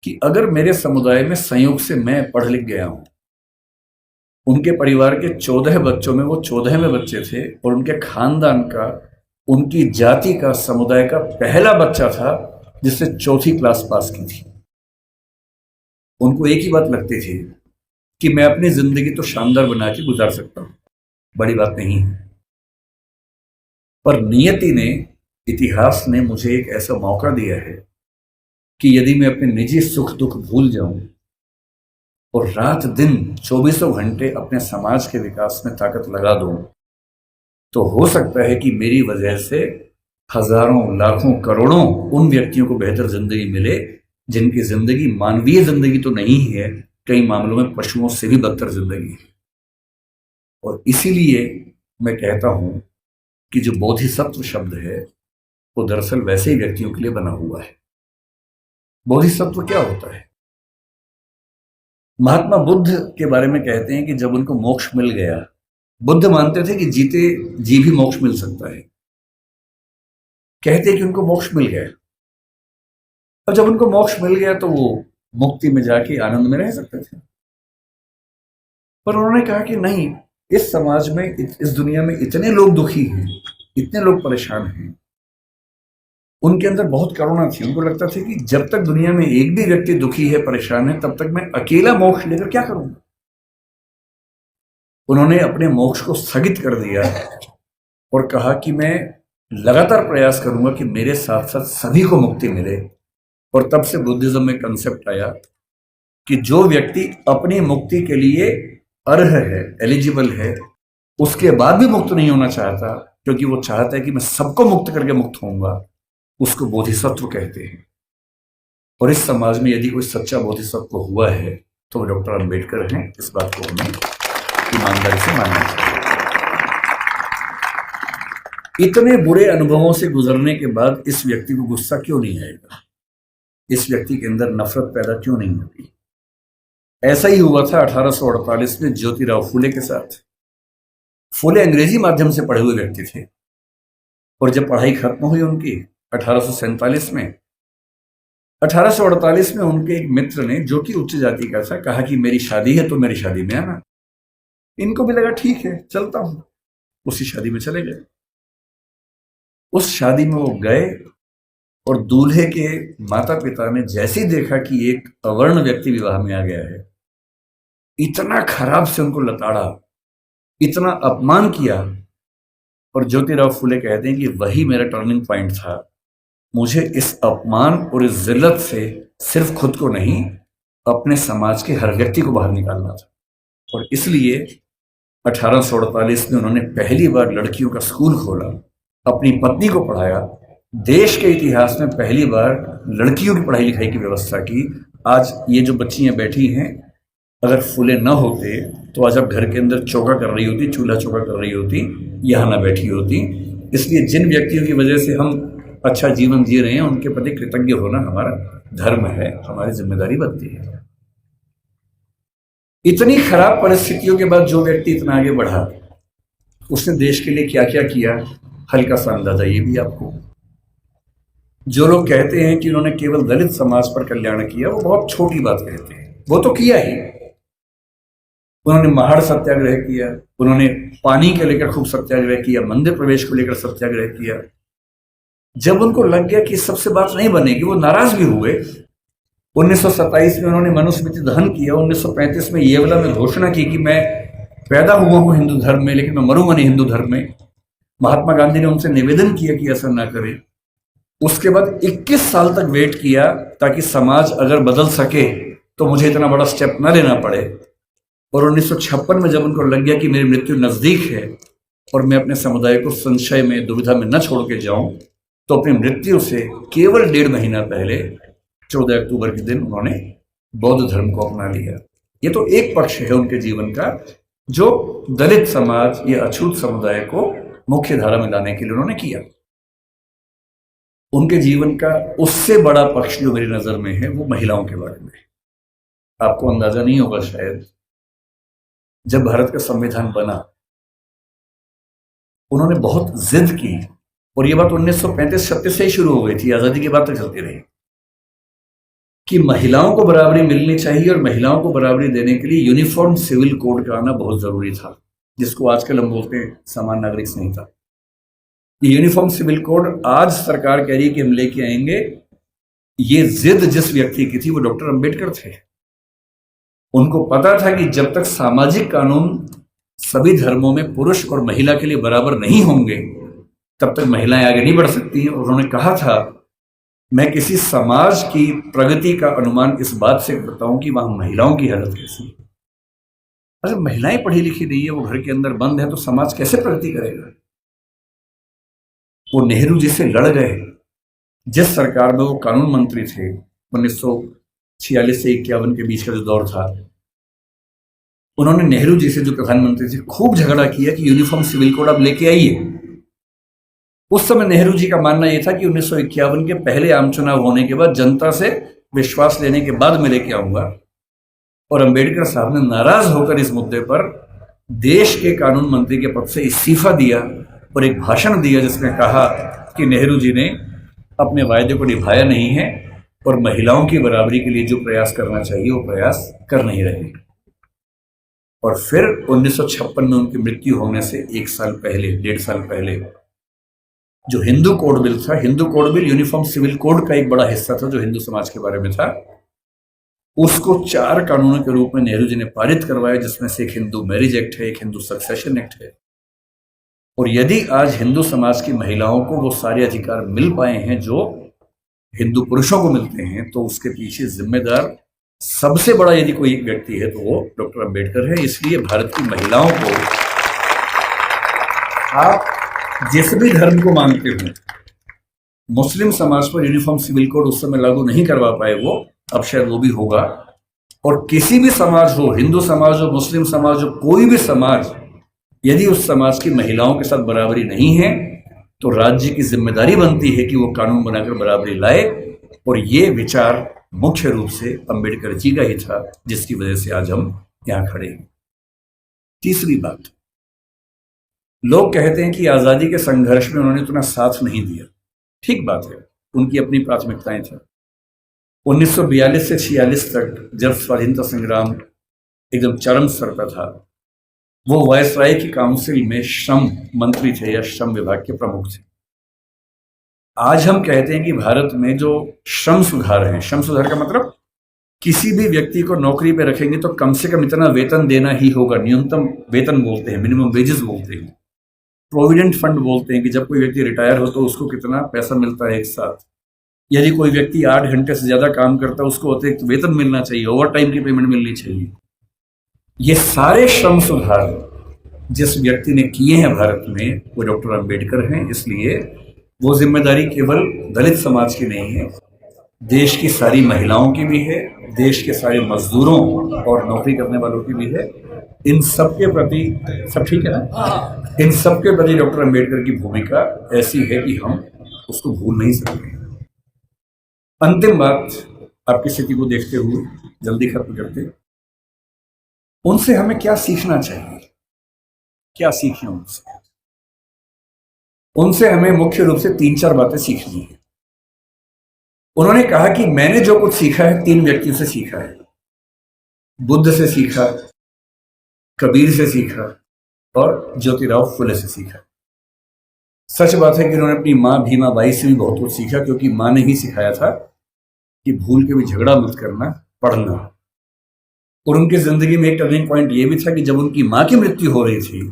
कि अगर मेरे समुदाय में संयोग से मैं पढ़ लिख गया हूं, उनके परिवार के 14 बच्चों में वो 14वें बच्चे थे, और उनके खानदान का, उनकी जाति का, समुदाय का पहला बच्चा था जिसने 4th क्लास पास की थी। उनको एक ही बात लगती थी कि मैं अपनी जिंदगी तो शानदार बना के गुजार सकता हूं, बड़ी बात नहीं है। पर नियति ने, इतिहास ने मुझे एक ऐसा मौका दिया है कि यदि मैं अपने निजी सुख दुख भूल जाऊं और रात दिन 24 घंटे अपने समाज के विकास में ताकत लगा दूं, तो हो सकता है कि मेरी वजह से हजारों, लाखों, करोड़ों उन व्यक्तियों को बेहतर जिंदगी मिले जिनकी जिंदगी मानवीय जिंदगी तो नहीं है, कई मामलों में पशुओं से भी बदतर जिंदगी है। और इसीलिए मैं कहता हूं कि जो बोधिसत्व शब्द है वो दरअसल वैसे ही व्यक्तियों के लिए बना हुआ है। बोधिसत्व क्या होता है? महात्मा बुद्ध के बारे में कहते हैं कि जब उनको मोक्ष मिल गया, बुद्ध मानते थे कि जीते जी भी मोक्ष मिल सकता है। कहते हैं कि उनको मोक्ष मिल गया, और जब उनको मोक्ष मिल गया तो वो मुक्ति में जाके आनंद में रह सकते थे। पर उन्होंने कहा कि नहीं, इस समाज में, इस दुनिया में इतने लोग दुखी हैं, इतने लोग परेशान हैं। उनके अंदर बहुत करुणा थी। उनको लगता था कि जब तक दुनिया में एक भी व्यक्ति दुखी है, परेशान है, तब तक मैं अकेला मोक्ष लेकर क्या करूंगा। उन्होंने अपने मोक्ष को स्थगित कर दिया और कहा कि मैं लगातार प्रयास करूंगा कि मेरे साथ साथ सभी को मुक्ति मिले। और तब से बुद्धिज्म में कंसेप्ट आया कि जो व्यक्ति अपनी मुक्ति के लिए अर्ह है, एलिजिबल है, उसके बाद भी मुक्त नहीं होना चाहता, क्योंकि वो चाहता है कि मैं सबको मुक्त करके मुक्त होऊंगा, उसको बोधिसत्व कहते हैं। और इस समाज में यदि कोई सच्चा बोधिसत्व हुआ है तो वो डॉक्टर अंबेडकर हैं। इस बात को हमें ईमानदारी से मानना चाहिए। इतने बुरे अनुभवों से गुजरने के बाद इस व्यक्ति को गुस्सा क्यों नहीं आएगा? इस व्यक्ति के अंदर नफरत पैदा क्यों नहीं होती? ऐसा ही हुआ था 1848 में ज्योतिराव फूले के साथ। फूले अंग्रेजी माध्यम से पढ़े हुए व्यक्ति थे और जब पढ़ाई खत्म हुई उनकी 1847 में, 1848 में उनके एक मित्र ने, जो कि उच्च जाति का था, कहा कि मेरी शादी है तो मेरी शादी में आना। इनको भी लगा ठीक है चलता हूं, उसी शादी में चले गए। उस शादी में वो गए और दूल्हे के माता पिता ने जैसे ही देखा कि एक अवर्ण व्यक्ति विवाह में आ गया है, इतना खराब से उनको लताड़ा, इतना अपमान किया। और ज्योतिराव फूले कहते हैं कि वही मेरा टर्निंग पॉइंट था। मुझे इस अपमान और इस जिल्लत से सिर्फ खुद को नहीं, अपने समाज के हर व्यक्ति को बाहर निकालना था। और इसलिए 1848 में उन्होंने पहली बार लड़कियों का स्कूल खोला, अपनी पत्नी को पढ़ाया, देश के इतिहास में पहली बार लड़कियों की पढ़ाई लिखाई की व्यवस्था की। आज ये जो बच्चियां बैठी हैं, अगर फूले न होते तो आज आप घर के अंदर चौका कर रही होती, चूल्हा चौका कर रही होती, यहाँ ना बैठी होती। इसलिए जिन व्यक्तियों की वजह से हम अच्छा जीवन जी रहे हैं, उनके प्रति कृतज्ञ होना हमारा धर्म है, हमारी जिम्मेदारी बनती है। इतनी खराब परिस्थितियों के बाद जो व्यक्ति इतना आगे बढ़ा, उसने देश के लिए क्या क्या किया, हल्का सा अंदाजा ये भी आपको। जो लोग कहते हैं कि उन्होंने केवल दलित समाज पर कल्याण किया, वो बहुत छोटी बात कहते हैं। वो तो किया ही। उन्होंने महाड़ सत्याग्रह किया, उन्होंने पानी के लेकर खूब सत्याग्रह किया, मंदिर प्रवेश को लेकर सत्याग्रह किया। जब उनको लग गया कि सबसे बात नहीं बनेगी, वो नाराज भी हुए। 1927 में उन्होंने मनुस्मृति दहन किया। 1935 में येवला में घोषणा की कि मैं पैदा हुआ हूं हिंदू धर्म में, लेकिन मैं मरूंगा नहीं हिंदू धर्म में। महात्मा गांधी ने उनसे निवेदन किया कि ऐसा ना करें। उसके बाद 21 साल तक वेट किया ताकि समाज अगर बदल सके तो मुझे इतना बड़ा स्टेप ना लेना पड़े। और 1956 में जब उनको लग गया कि मेरी मृत्यु नजदीक है और मैं अपने समुदाय को संशय में, दुविधा में न छोड़ के जाऊं, तो अपनी मृत्यु से केवल 1.5 महीना पहले 14 अक्टूबर के दिन उन्होंने बौद्ध धर्म को अपना लिया। ये तो एक पक्ष है उनके जीवन का, जो दलित समाज या अछूत समुदाय को मुख्य धारा में लाने के लिए उन्होंने किया। उनके जीवन का उससे बड़ा पक्ष जो मेरी नजर में है, वो महिलाओं के बारे में। आपको अंदाजा नहीं होगा शायद, जब भारत का संविधान बना, उन्होंने बहुत जिद की, और ये बात 1935-36 से ही शुरू हो गई थी, आजादी के बाद तक चलती रही, कि महिलाओं को बराबरी मिलनी चाहिए। और महिलाओं को बराबरी देने के लिए यूनिफॉर्म सिविल कोड का आना बहुत जरूरी था, जिसको आजकल हम बोलते हैं समान नागरिक संहिता। ये यूनिफॉर्म सिविल कोड आज सरकार कह रही है कि हम लेके आएंगे। ये जिद जिस व्यक्ति की थी, वो डॉक्टर अंबेडकर थे। उनको पता था कि जब तक सामाजिक कानून सभी धर्मों में पुरुष और महिला के लिए बराबर नहीं होंगे, तब तक महिलाएं आगे नहीं बढ़ सकती हैं। उन्होंने कहा था, मैं किसी समाज की प्रगति का अनुमान इस बात से करता हूं कि वहां महिलाओं की हालत कैसी है। अगर महिलाएं पढ़ी लिखी नहीं है, वो घर के अंदर बंद है, तो समाज कैसे प्रगति करेगा? वो नेहरू जी से लड़ गए। जिस सरकार में वो कानून मंत्री थे, 1946 से 51 के बीच का जो दौर था, उन्होंने नेहरू जी से, जो प्रधानमंत्री थे, खूब झगड़ा किया कि यूनिफॉर्म सिविल कोड आप लेके आइए। उस समय नेहरू जी का मानना यह था कि 1951 के पहले आम चुनाव होने के बाद, जनता से विश्वास लेने के बाद मैं लेके आऊंगा। और अंबेडकर साहब ने नाराज होकर इस मुद्दे पर देश के कानून मंत्री के पद से इस्तीफा दिया और एक भाषण दिया, जिसमें कहा कि नेहरू जी ने अपने वायदे को निभाया नहीं है और महिलाओं की बराबरी के लिए जो प्रयास करना चाहिए वो प्रयास कर नहीं रहे। और फिर 1956 में उनकी मृत्यु होने से 1 साल पहले, 1.5 साल पहले, जो हिंदू कोड बिल था, Hindu code bill uniform civil code का एक बड़ा हिस्सा था जो हिंदू समाज के बारे में था, उसको 4 कानूनों के रूप में नेहरू जी ने पारित करवाया, जिसमें से एक हिंदू मैरिज एक्ट है, एक हिंदू सक्सेशन एक्ट है। और यदि आज हिंदू समाज की महिलाओं को वो सारे अधिकार मिल पाए हैं जो हिंदू पुरुषों को मिलते हैं, तो उसके पीछे जिम्मेदार सबसे बड़ा यदि कोई एक व्यक्ति है तो वो डॉक्टर अंबेडकर है। इसलिए भारत की महिलाओं को, आप जिस भी धर्म को मानते हो, मुस्लिम समाज पर यूनिफॉर्म सिविल कोड उस समय लागू नहीं करवा पाए वो, अब शायद वो भी होगा। और किसी भी समाज हो, हिंदू समाज हो, मुस्लिम समाज हो, कोई भी समाज, यदि उस समाज की महिलाओं के साथ बराबरी नहीं है तो राज्य की जिम्मेदारी बनती है कि वो कानून बनाकर बराबरी लाए। और ये विचार मुख्य रूप से अंबेडकर जी का ही था, जिसकी वजह से आज हम यहां खड़े हैं। तीसरी बात, लोग कहते हैं कि आजादी के संघर्ष में उन्होंने इतना साथ नहीं दिया। ठीक बात है, उनकी अपनी प्राथमिकताएं थी। 1942 से 46 तक जब स्वाधीनता संग्राम एकदम चरम स्तर पर था, वो वायसराय की काउंसिल में श्रम मंत्री थे या श्रम विभाग के प्रमुख थे। आज हम कहते हैं कि भारत में जो श्रम सुधार हैं, श्रम सुधार का मतलब किसी भी व्यक्ति को नौकरी पे रखेंगे तो कम से कम इतना वेतन देना ही होगा। न्यूनतम वेतन बोलते हैं, मिनिमम वेजेस बोलते हैं। प्रोविडेंट फंड बोलते हैं कि जब कोई व्यक्ति रिटायर हो तो उसको कितना पैसा मिलता है एक साथ। यदि कोई व्यक्ति 8 घंटे से ज्यादा काम करता है उसको अतिरिक्त वेतन मिलना चाहिए, ओवर टाइम की पेमेंट मिलनी चाहिए। ये सारे श्रम सुधार जिस व्यक्ति ने किए हैं भारत में, वो डॉक्टर अंबेडकर हैं। इसलिए वो जिम्मेदारी केवल दलित समाज की नहीं है, देश की सारी महिलाओं की भी है, देश के सारे मजदूरों और नौकरी करने वालों की भी है। इन सब के प्रति, सब ठीक है ना, इन सब के प्रति डॉक्टर अंबेडकर की भूमिका ऐसी है कि हम उसको भूल नहीं सकते। अंतिम बात, आपकी स्थिति को देखते हुए जल्दी खत्म करते, उनसे हमें क्या सीखना चाहिए, क्या सीखें उनसे? उनसे हमें मुख्य रूप से 3-4 बातें सीखनी है। उन्होंने कहा कि मैंने जो कुछ सीखा है 3 व्यक्तियों से सीखा है। बुद्ध से सीखा, कबीर से सीखा और ज्योतिराव फुले से सीखा। सच बात है कि उन्होंने अपनी मां भीमा बाई से भी बहुत कुछ सीखा, क्योंकि मां ने ही सिखाया था कि भूल के भी झगड़ा मत करना, पढ़ना। और उनकी जिंदगी में एक टर्निंग पॉइंट ये भी था कि जब उनकी मां की मृत्यु हो रही थी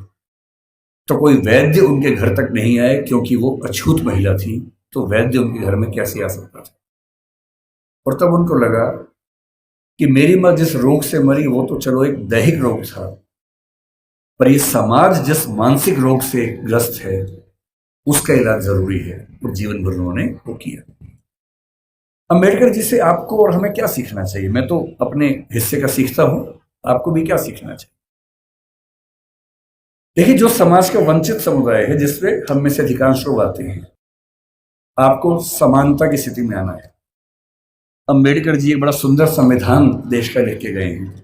तो कोई वैद्य उनके घर तक नहीं आए, क्योंकि वो अछूत महिला थी, तो वैद्य उनके घर में कैसे आ सकता था। और तब उनको लगा कि मेरी मां जिस रोग से मरी वो तो चलो एक दैहिक रोग था, पर ये समाज जिस मानसिक रोग से ग्रस्त है उसका इलाज जरूरी है। और जीवन भर उन्होंने वो किया। अंबेडकर जी से आपको और हमें क्या सीखना चाहिए? मैं तो अपने हिस्से का सीखता हूं, आपको भी क्या सीखना चाहिए? देखिए, जो समाज का वंचित समुदाय है जिसपे हम में से अधिकांश लोग आते हैं, आपको समानता की स्थिति में आना है। अंबेडकर जी एक बड़ा सुंदर संविधान देश का लिख के गए हैं।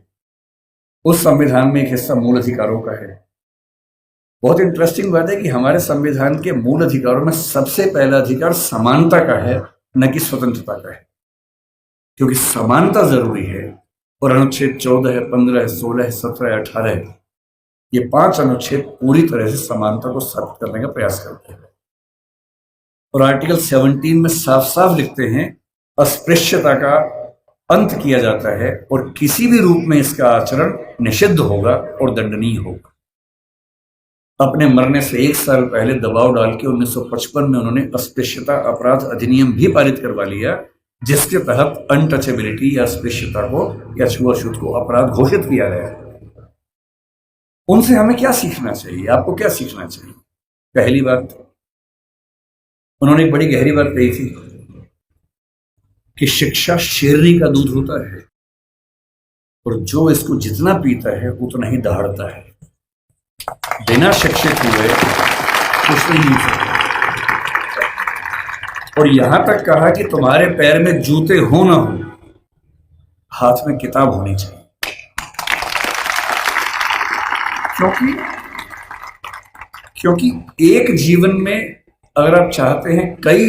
उस संविधान में एक हिस्सा मूल अधिकारों का है। बहुत इंटरेस्टिंग बात है कि हमारे संविधान के मूल अधिकारों में सबसे पहला अधिकार समानता का है, न कि स्वतंत्रता का है, क्योंकि समानता जरूरी है। और अनुच्छेद 14 है, 15 है, 16 है, 17 है, 18 है, ये 5 अनुच्छेद पूरी तरह से समानता को साबित करने का प्रयास करते हैं। और आर्टिकल 17 में साफ साफ लिखते हैं अस्पृश्यता का अंत किया जाता है और किसी भी रूप में इसका आचरण निषिद्ध होगा और दंडनीय होगा। अपने मरने से 1 साल पहले दबाव डाल के 1955 में उन्होंने अस्पृश्यता अपराध अधिनियम भी पारित करवा लिया, जिसके तहत अनटचेबिलिटी या अस्पृश्यता को या छुआछूत को अपराध घोषित किया गया। उनसे हमें क्या सीखना चाहिए? आपको क्या सीखना चाहिए? पहली बात, उन्होंने एक बड़ी गहरी बात कही थी कि शिक्षा शेरनी का दूध होता है और जो इसको जितना पीता है उतना ही दहाड़ता है। बिना शिक्षित हुए कुछ नहीं हो सकता। और यहां तक कहा कि तुम्हारे पैर में जूते हो ना हो, हाथ में किताब होनी चाहिए। क्योंकि एक जीवन में अगर आप चाहते हैं कई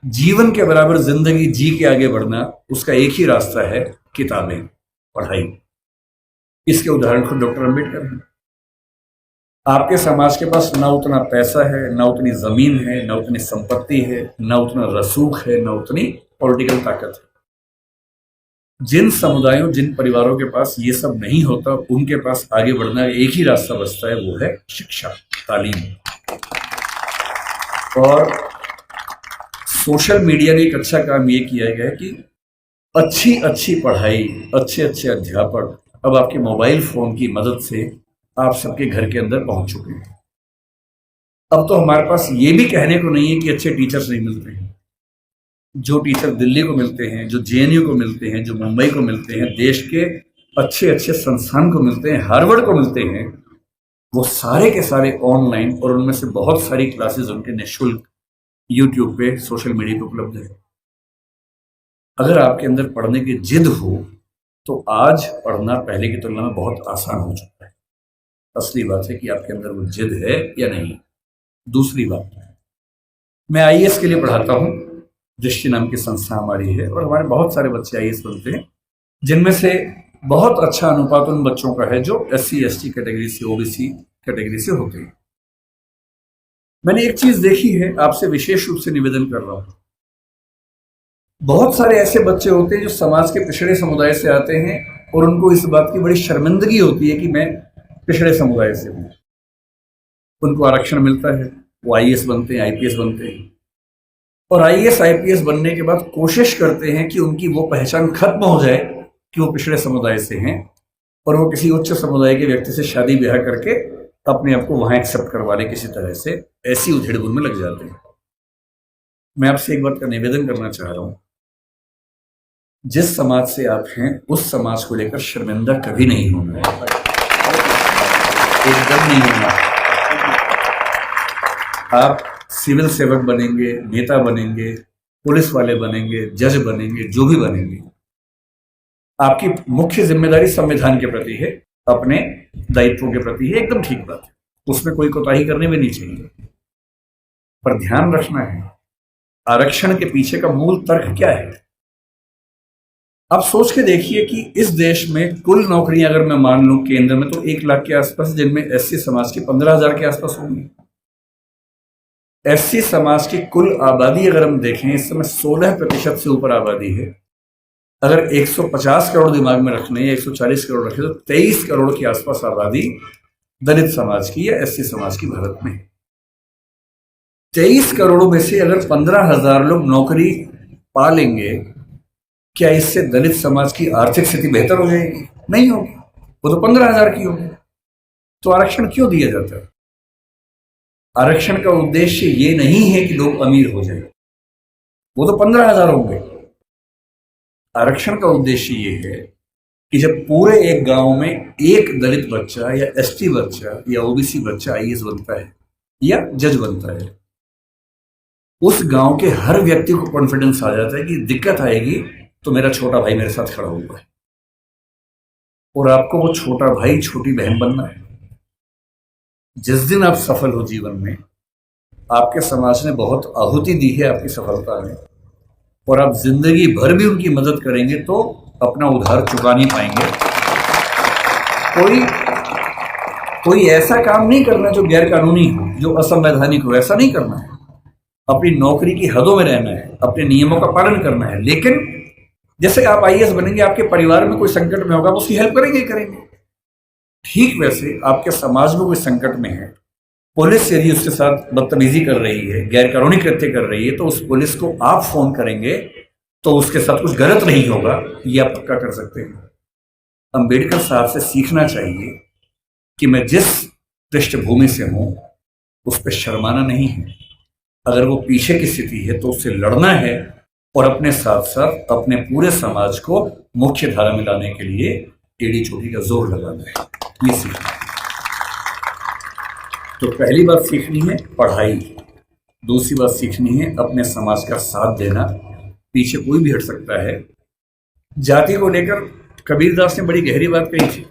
जीवन के बराबर जिंदगी जी के आगे बढ़ना, उसका एक ही रास्ता है, किताबें, पढ़ाई। इसके उदाहरण खुद डॉक्टर अंबेडकर हैं। आपके समाज के पास ना उतना पैसा है, ना उतनी जमीन है, ना उतनी संपत्ति है, ना उतना रसूख है, ना उतनी पॉलिटिकल ताकत है। जिन समुदायों, जिन परिवारों के पास ये सब नहीं होता, उनके पास आगे बढ़ना एक ही रास्ता बचता है, वो है शिक्षा, तालीम। और सोशल मीडिया ने एक अच्छा काम ये किया गया है कि अच्छी अच्छी पढ़ाई, अच्छे अच्छे अध्यापक अब आपके मोबाइल फोन की मदद से आप सबके घर के अंदर पहुंच चुके हैं। अब तो हमारे पास ये भी कहने को नहीं है कि अच्छे टीचर्स नहीं मिलते हैं। जो टीचर दिल्ली को मिलते हैं, जो जेएनयू को मिलते हैं, जो मुंबई को मिलते हैं, देश के अच्छे अच्छे संस्थान को मिलते हैं, हार्वर्ड को मिलते हैं, वो सारे के सारे ऑनलाइन, और उनमें से बहुत सारी क्लासेस उनके निःशुल्क यूट्यूब पे, सोशल मीडिया पे उपलब्ध है। अगर आपके अंदर पढ़ने की जिद हो तो आज पढ़ना पहले की तुलना में बहुत आसान हो चुका है। असली बात है कि आपके अंदर वो जिद है या नहीं। दूसरी बात, मैं आईएएस के लिए पढ़ाता हूँ, दृष्टि नाम की संस्था हमारी है, और हमारे बहुत सारे बच्चे आईएएस बनते हैं, जिनमें से बहुत अच्छा अनुपात उन बच्चों का है जो एससी एसटी कैटेगरी से, ओबीसी कैटेगरी से होते हैं। मैंने एक चीज देखी है, आपसे विशेष रूप से निवेदन कर रहा हूं। बहुत सारे ऐसे बच्चे होते हैं जो समाज के पिछड़े समुदाय से आते हैं और उनको इस बात की बड़ी शर्मिंदगी होती है कि मैं पिछड़े समुदाय से हूं। उनको आरक्षण मिलता है, वो आईएएस बनते हैं, आईपीएस बनते हैं, और आईएएस आईपीएस बनने के बाद कोशिश करते हैं कि उनकी वो पहचान खत्म हो जाए कि वो पिछड़े समुदाय से हैं, और वो किसी उच्च समुदाय के व्यक्ति से शादी ब्याह करके अपने आप को वहां एक्सेप्ट करवा ले किसी तरह से। ऐसी उधेड़-बुन में लग जाते हैं। मैं आपसे एक बात का निवेदन करना चाह रहा हूं, जिस समाज से आप हैं उस समाज को लेकर शर्मिंदा कभी नहीं होना, एकदम नहीं होना। आप सिविल सेवक बनेंगे, नेता बनेंगे, पुलिस वाले बनेंगे, जज बनेंगे, जो भी बनेंगे, आपकी मुख्य जिम्मेदारी संविधान के प्रति है, अपने दायित्वों के प्रति है, एकदम ठीक बात है, उसमें कोई कोताही करनी भी नहीं चाहिए। पर ध्यान रखना है, आरक्षण के पीछे का मूल तर्क क्या है। आप सोच के देखिए कि इस देश में कुल नौकरियां अगर मैं मान लूं केंद्र में तो 1 लाख के आसपास, जिनमें एससी समाज की 15,000 के आसपास होंगी। एससी समाज की कुल आबादी अगर हम देखें, इस समय 16% से ऊपर आबादी है। अगर 150 करोड़ दिमाग में रखने या 140 करोड़ रखे तो 23 करोड़ के आसपास आबादी दलित समाज की या एससी समाज की भारत में। 23 करोड़ में से अगर 15,000 लोग नौकरी पा लेंगे, क्या इससे दलित समाज की आर्थिक स्थिति बेहतर हो जाएगी? नहीं होगी, वो तो 15,000 की होगी। तो आरक्षण क्यों दिया जाता है? आरक्षण का उद्देश्य ये नहीं है कि लोग अमीर हो जाए, वो तो 15,000 होंगे। आरक्षण का उद्देश्य ये है कि जब पूरे एक गांव में एक दलित बच्चा या एसटी बच्चा या ओबीसी बच्चा आईएएस बनता है या जज बनता है, उस गांव के हर व्यक्ति को कॉन्फिडेंस आ जाता है कि दिक्कत आएगी तो मेरा छोटा भाई मेरे साथ खड़ा हुआ है, और आपको वो छोटा भाई छोटी बहन बनना है। जिस दिन आप सफल हो जीवन में, आपके समाज ने बहुत आहुति दी है आपकी सफलता में, और आप जिंदगी भर भी उनकी मदद करेंगे तो अपना उधार चुका नहीं पाएंगे। कोई ऐसा काम नहीं करना जो गैर कानूनी हो, जो असंवैधानिक हो, ऐसा नहीं करना है। अपनी नौकरी की हदों में रहना है, अपने नियमों का पालन करना है। लेकिन जैसे आप आईएएस बनेंगे, आपके परिवार में कोई संकट में होगा, उसकी हेल्प करेंगे ही करेंगे। ठीक वैसे आपके समाज में कोई संकट में है, पुलिस यदि उसके साथ बदतमीजी कर रही है, गैर कानूनी कृत्य कर रही है, तो उस पुलिस को आप फोन करेंगे तो उसके साथ कुछ गलत नहीं होगा, ये आप पक्का कर सकते हैं। अंबेडकर साहब से सीखना चाहिए कि मैं जिस पृष्ठभूमि से हूं उस पर शर्माना नहीं है। अगर वो पीछे की स्थिति है तो उससे लड़ना है, और अपने साथ साथ अपने पूरे समाज को मुख्य धारा में लाने के लिए एड़ी चोटी का जोर लगाना है। ये सीखना है। तो पहली बात सीखनी है पढ़ाई, दूसरी बात सीखनी है अपने समाज का साथ देना। पीछे कोई भी हट सकता है। जाति को लेकर कबीरदास ने बड़ी गहरी बात कही थी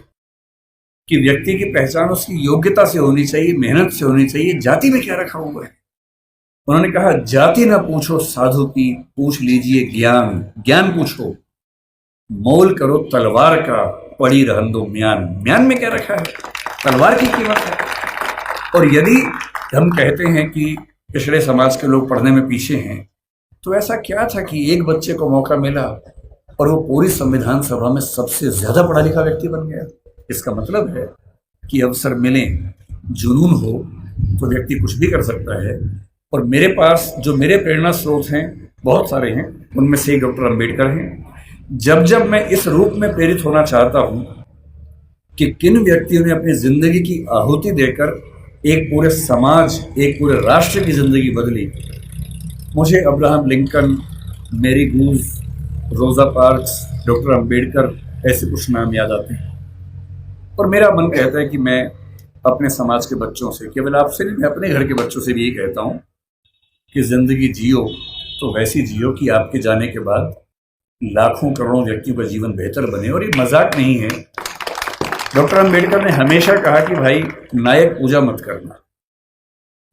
कि व्यक्ति की पहचान उसकी योग्यता से होनी चाहिए, मेहनत से होनी चाहिए। जाति में क्या रखा हुआ है? उन्होंने कहा, जाति ना पूछो साधु की, पूछ लीजिए ज्ञान। ज्ञान पूछो, मोल करो तलवार का, पड़ी रहन दो म्यान। म्यान में क्या रखा है? तलवार की कीमत है। और यदि हम कहते हैं कि पिछड़े समाज के लोग पढ़ने में पीछे हैं, तो ऐसा क्या था कि एक बच्चे को मौका मिला और वो पूरी संविधान सभा में सबसे ज्यादा पढ़ा लिखा व्यक्ति बन गया? इसका मतलब है कि अवसर मिले, जुनून हो तो व्यक्ति कुछ भी कर सकता है। और मेरे पास जो मेरे प्रेरणा स्रोत हैं बहुत सारे हैं, उनमें से एक डॉक्टर अंबेडकर हैं। जब मैं इस रूप में प्रेरित होना चाहता हूं कि किन व्यक्तियों ने अपनी जिंदगी की आहुति देकर एक पूरे समाज, एक पूरे राष्ट्र की जिंदगी बदली, मुझे अब्राहम लिंकन, मेरी गूंज, रोजा पार्क्स, डॉक्टर अंबेडकर, ऐसे कुछ नाम याद आते हैं। और मेरा मन कहता है कि मैं अपने समाज के बच्चों से, केवल आपसे नहीं, मैं अपने घर के बच्चों से भी यही कहता हूँ कि जिंदगी जियो तो वैसी जियो कि आपके जाने के बाद लाखों करोड़ों व्यक्तियों का जीवन बेहतर बने। और ये मजाक नहीं है। डॉक्टर अंबेडकर ने हमेशा कहा कि भाई नायक पूजा मत करना।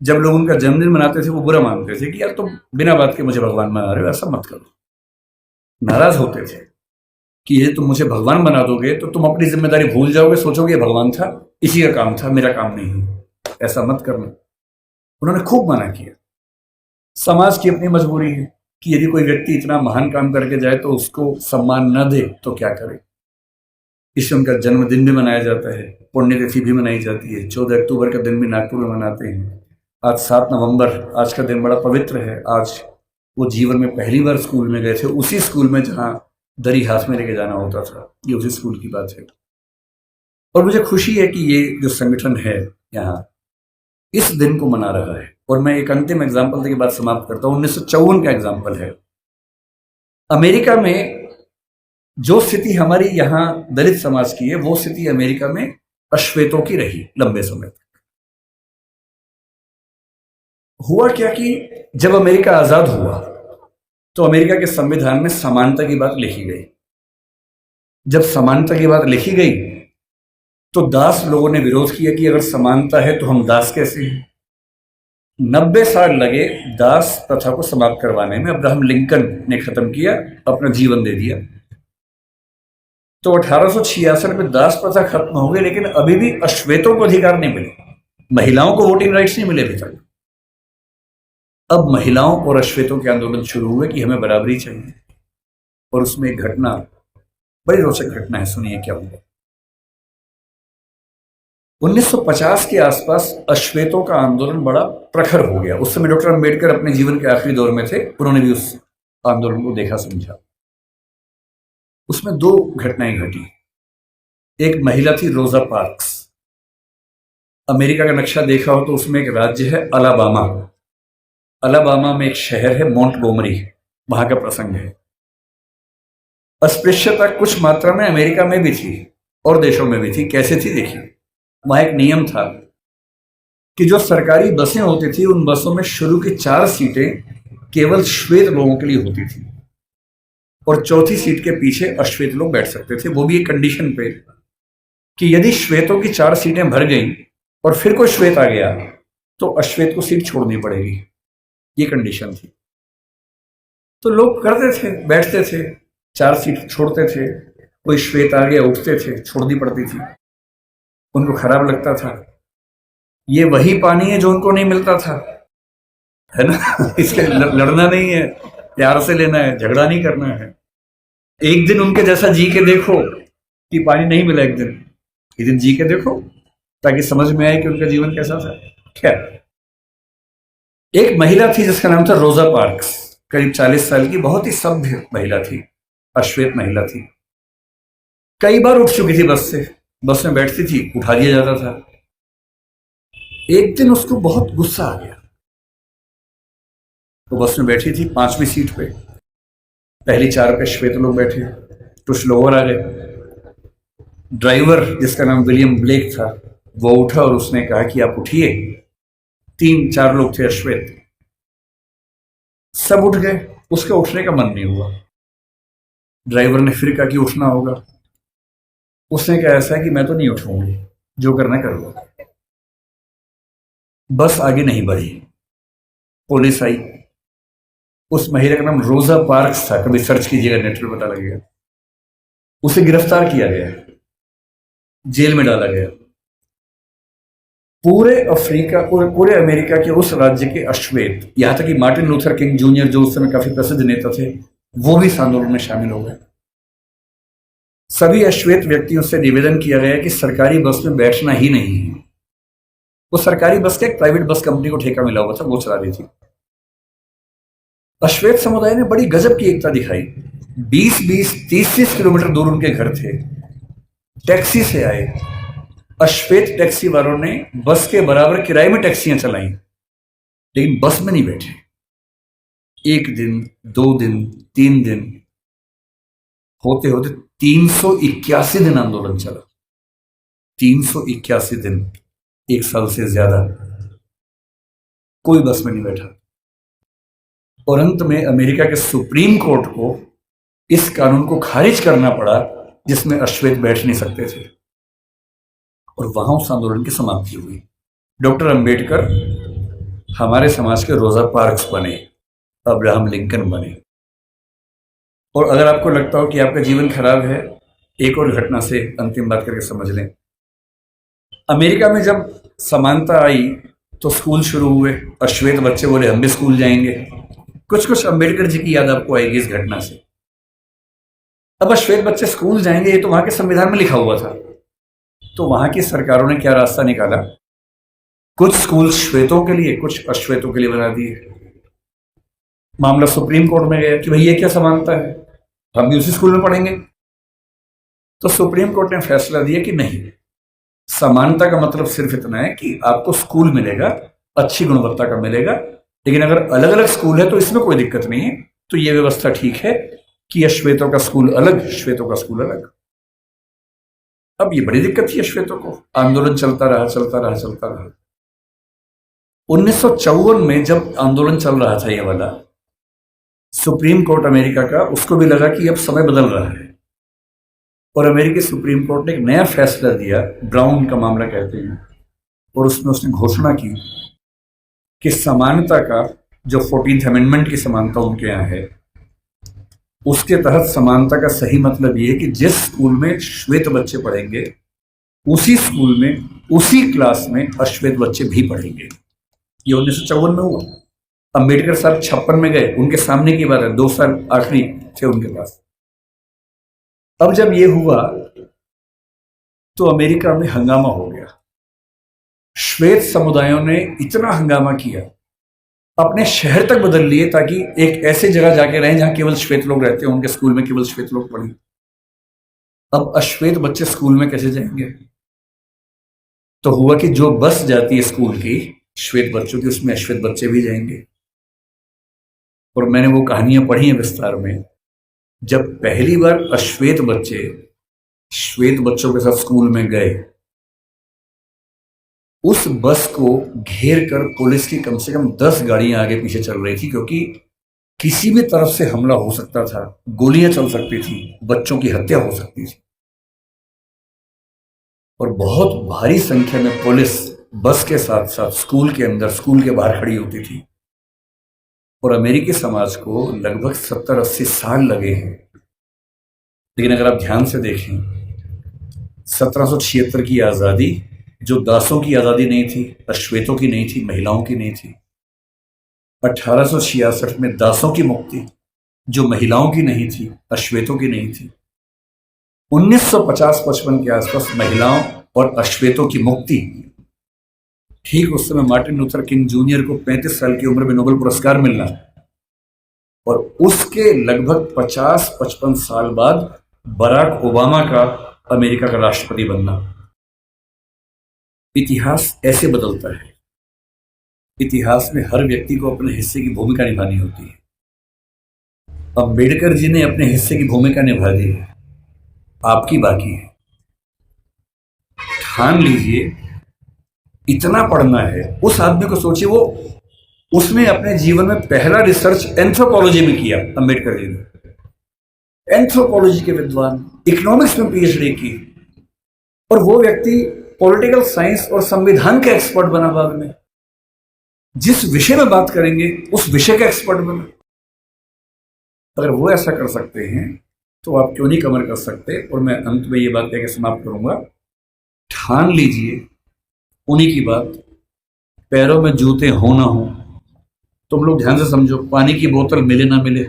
जब लोग उनका जन्मदिन मनाते थे वो बुरा मानते थे कि यार तुम बिना बात के मुझे भगवान मना रहे हो, ऐसा मत करो। नाराज होते थे कि ये तुम मुझे भगवान बना दोगे तो तुम अपनी जिम्मेदारी भूल जाओगे, सोचोगे भगवान था, इसी का काम था, मेरा काम नहीं है, ऐसा मत करना। उन्होंने खूब मना किया। समाज की अपनी मजबूरी है कि यदि कोई व्यक्ति इतना महान काम करके जाए तो उसको सम्मान न दे तो क्या करे। इससे उनका जन्मदिन भी मनाया जाता है, पुण्यतिथि भी मनाई जाती है। 14 अक्टूबर का दिन भी नागपुर में मनाते हैं। आज 7 नवंबर, आज का दिन बड़ा पवित्र है। आज वो जीवन में पहली बार स्कूल में गए थे, उसी स्कूल में जहां दरी हाथ में लेके जाना होता था। ये उसी स्कूल की बात है। और मुझे खुशी है कि ये जो संगठन है यहाँ इस दिन को मना रहा है। और मैं एक अंतिम एग्जाम्पल देके बात समाप्त करता हूँ। 1954 का एग्जाम्पल है। अमेरिका में जो स्थिति हमारी यहाँ दलित समाज की है, वो स्थिति अमेरिका में अश्वेतों की रही लंबे समय तक। हुआ क्या कि जब अमेरिका आजाद हुआ तो अमेरिका के संविधान में समानता की बात लिखी गई। जब समानता की बात लिखी गई तो दास लोगों ने विरोध किया कि अगर समानता है तो हम दास कैसे हैं। 90 साल लगे दास प्रथा को समाप्त करवाने में। अब्राहम लिंकन ने खत्म किया, अपना जीवन दे दिया। तो 1866 में दास प्रथा खत्म हो गई, लेकिन अभी भी अश्वेतों को अधिकार नहीं मिले। महिलाओं को वोटिंग राइट्स नहीं मिले अभी तक। अब महिलाओं और अश्वेतों के आंदोलन शुरू हुए कि हमें बराबरी चाहिए। और उसमें एक घटना, बड़ी रोचक घटना है, सुनिए क्या हुआ। 1950 के आसपास अश्वेतों का आंदोलन बड़ा प्रखर हो गया। उस समय डॉक्टर अंबेडकर अपने जीवन के आखिरी दौर में थे, उन्होंने भी उस आंदोलन को देखा समझा। उसमें 2 घटनाएं घटी। एक महिला थी रोजा पार्क्स। अमेरिका का नक्शा देखा हो तो उसमें एक राज्य है अलाबामा। अलाबामा में एक शहर है मोंटगोमरी, वहां का प्रसंग है। अस्पृश्यता कुछ मात्रा में अमेरिका में भी थी और देशों में भी थी। कैसे थी देखिए, वहां एक नियम था कि जो सरकारी बसें होती थी उन बसों में शुरू की 4 सीटें केवल श्वेत लोगों के लिए होती थी और चौथी सीट के पीछे अश्वेत लोग बैठ सकते थे। वो भी एक कंडीशन पे कि यदि श्वेतों की 4 सीटें भर गई और फिर कोई श्वेत आ गया तो अश्वेत को सीट छोड़नी पड़ेगी। ये कंडीशन थी। तो लोग करते थे, बैठते थे, 4 सीट छोड़ते थे। कोई श्वेत आ गया, उठते थे, छोड़नी पड़ती थी। उनको खराब लगता था। ये वही पानी है जो उनको नहीं मिलता था, है ना। इसके लड़ना नहीं है, प्यार से लेना है, झगड़ा नहीं करना है। एक दिन उनके जैसा जी के देखो कि पानी नहीं मिला, एक दिन जी के देखो ताकि समझ में आए कि उनका जीवन कैसा था। खैर, एक महिला थी जिसका नाम था रोजा पार्क्स, करीब 40 साल की, बहुत ही सभ्य महिला थी, अश्वेत महिला थी। कई बार उठ चुकी थी बस से, बस में बैठती थी, उठा दिया जाता था। एक दिन उसको बहुत गुस्सा आ गया। वो बस में बैठी थी 5वीं सीट पे, पहली 4 पे श्वेत लोग बैठे, कुछ लोग और आ गए। ड्राइवर जिसका नाम विलियम ब्लेक था वो उठा और उसने कहा कि आप उठिए। 3-4 लोग थे अश्वेत, सब उठ गए। उसके उठने का मन नहीं हुआ। ड्राइवर ने फिर कहा कि उठना होगा। उसने कहा ऐसा है कि मैं तो नहीं उठूंगी, जो करना कर लो। बस आगे नहीं बढ़ी। पुलिस आई। उस महिला का नाम रोजा पार्क्स था, कभी सर्च कीजिएगा नेट पे पता लगेगा। उसे गिरफ्तार किया गया, जेल में डाला गया। पूरे अफ्रीका, पूरे अमेरिका के उस राज्य के अश्वेत, यहां तक कि मार्टिन लूथर किंग जूनियर जो उस समय काफी प्रसिद्ध नेता थे, वो भी इस आंदोलन में शामिल हो गए। सभी अश्वेत व्यक्तियों से निवेदन किया गया कि सरकारी बस में बैठना ही नहीं है। वो सरकारी बस के एक प्राइवेट बस कंपनी को ठेका मिला हुआ था, वो चला रही थी। अश्वेत समुदाय ने बड़ी गजब की एकता दिखाई। 20-20, 30-30 किलोमीटर दूर उनके घर थे, टैक्सी से आए। अश्वेत टैक्सी वालों ने बस के बराबर किराए में टैक्सियां चलाई, लेकिन बस में नहीं बैठे। 1 दिन, 2 दिन, 3 दिन, होते होते 381 दिन आंदोलन चला। 381 दिन, 1 साल से ज्यादा कोई बस में नहीं बैठा। और अंत में अमेरिका के सुप्रीम कोर्ट को इस कानून को खारिज करना पड़ा जिसमें अश्वेत बैठ नहीं सकते थे, और वहां उस आंदोलन की समाप्ति हुई। डॉक्टर अंबेडकर हमारे समाज के रोजा पार्क्स बने, अब्राहम लिंकन बने। और अगर आपको लगता हो कि आपका जीवन खराब है, एक और घटना से अंतिम बात करके समझ लें। अमेरिका में जब समानता आई तो स्कूल शुरू हुए, अश्वेत बच्चे बोले हम भी स्कूल जाएंगे। कुछ कुछ अंबेडकर जी की याद आपको आएगी इस घटना से। अब अश्वेत बच्चे स्कूल जाएंगे, ये तो वहां के संविधान में लिखा हुआ था। तो वहां की सरकारों ने क्या रास्ता निकाला, कुछ स्कूल श्वेतों के लिए, कुछ अश्वेतों के लिए बना दिए। मामला सुप्रीम कोर्ट में गया कि भाई ये क्या समानता है, हम भी उसी स्कूल में पढ़ेंगे। तो सुप्रीम कोर्ट ने फैसला दिया कि नहीं, समानता का मतलब सिर्फ इतना है कि आपको स्कूल मिलेगा, अच्छी गुणवत्ता का मिलेगा, लेकिन अगर अलग अलग स्कूल है तो इसमें कोई दिक्कत नहीं है। तो ये व्यवस्था ठीक है कि अश्वेतों का स्कूल अलग, श्वेतों का स्कूल अलग। अब ये बड़ी दिक्कत थी अश्वेतों को। आंदोलन चलता रहा, चलता रहा, चलता रहा। 1954 में जब आंदोलन चल रहा था ये वाला, सुप्रीम कोर्ट अमेरिका का, उसको भी लगा कि अब समय बदल रहा है, और अमेरिकी सुप्रीम कोर्ट ने एक नया फैसला दिया, ब्राउन का मामला कहते हैं, और उसमें उसने घोषणा की कि समानता का जो 14th अमेंडमेंट की समानता उनके यहाँ है, उसके तहत समानता का सही मतलब ये है कि जिस स्कूल में श्वेत बच्चे पढ़ेंगे उसी स्कूल में, उसी क्लास में अश्वेत बच्चे भी पढ़ेंगे। ये 1954 में हुआ। अंबेडकर साहब 56 में गए, उनके सामने की बात है, 2 साल आखिरी थे उनके पास। अब जब ये हुआ तो अमेरिका में हंगामा हो गया। श्वेत समुदायों ने इतना हंगामा किया, अपने शहर तक बदल लिए ताकि एक ऐसे जगह जाके रहें जहां केवल श्वेत लोग रहते हैं, उनके स्कूल में केवल श्वेत लोग पढ़ें। अब अश्वेत बच्चे स्कूल में कैसे जाएंगे? तो हुआ कि जो बस जाती है स्कूल की श्वेत बच्चों की, उसमें अश्वेत बच्चे भी जाएंगे। और मैंने वो कहानियां पढ़ी हैं विस्तार में। जब पहली बार अश्वेत बच्चे श्वेत बच्चों के साथ स्कूल में गए, उस बस को घेर कर पुलिस की कम से कम 10 गाड़ियां आगे पीछे चल रही थी, क्योंकि किसी भी तरफ से हमला हो सकता था, गोलियां चल सकती थी, बच्चों की हत्या हो सकती थी। और बहुत भारी संख्या में पुलिस बस के साथ साथ स्कूल के अंदर, स्कूल के बाहर खड़ी होती थी। और अमेरिकी समाज को लगभग 70-80 साल लगे हैं। लेकिन अगर आप ध्यान से देखें, 1776 की आजादी जो दासों की आजादी नहीं थी, अश्वेतों की नहीं थी, महिलाओं की नहीं थी। 1866 में दासों की मुक्ति जो महिलाओं की नहीं थी, अश्वेतों की नहीं थी। 1950-55 के आसपास महिलाओं और अश्वेतों की मुक्ति। ठीक उस समय मार्टिन लूथर किंग जूनियर को 35 साल की उम्र में नोबेल पुरस्कार मिलना, और उसके लगभग 50-55 साल बाद बराक ओबामा का अमेरिका का राष्ट्रपति बनना। इतिहास ऐसे बदलता है। इतिहास में हर व्यक्ति को अपने हिस्से की भूमिका निभानी होती है। अंबेडकर जी ने अपने हिस्से की भूमिका निभा दी है, आपकी बाकी है। ठान लीजिए, इतना पढ़ना है। उस आदमी को सोचिए, वो उसने अपने जीवन में पहला रिसर्च एंथ्रोपोलॉजी में किया। अंबेडकर जी ने एंथ्रोपोलॉजी के विद्वान, इकोनॉमिक्स में पीएचडी की, और वो व्यक्ति पॉलिटिकल साइंस और संविधान के एक्सपर्ट बना बाद में। जिस विषय में बात करेंगे उस विषय का एक्सपर्ट बना। अगर वो ऐसा कर सकते हैं तो आप क्यों नहीं कमर कर सकते? और मैं अंत में ये बात कहकर समाप्त करूंगा, ठान लीजिए उन्हीं की बात, पैरों में जूते हो ना हो। तुम लोग ध्यान से समझो, पानी की बोतल मिले ना मिले,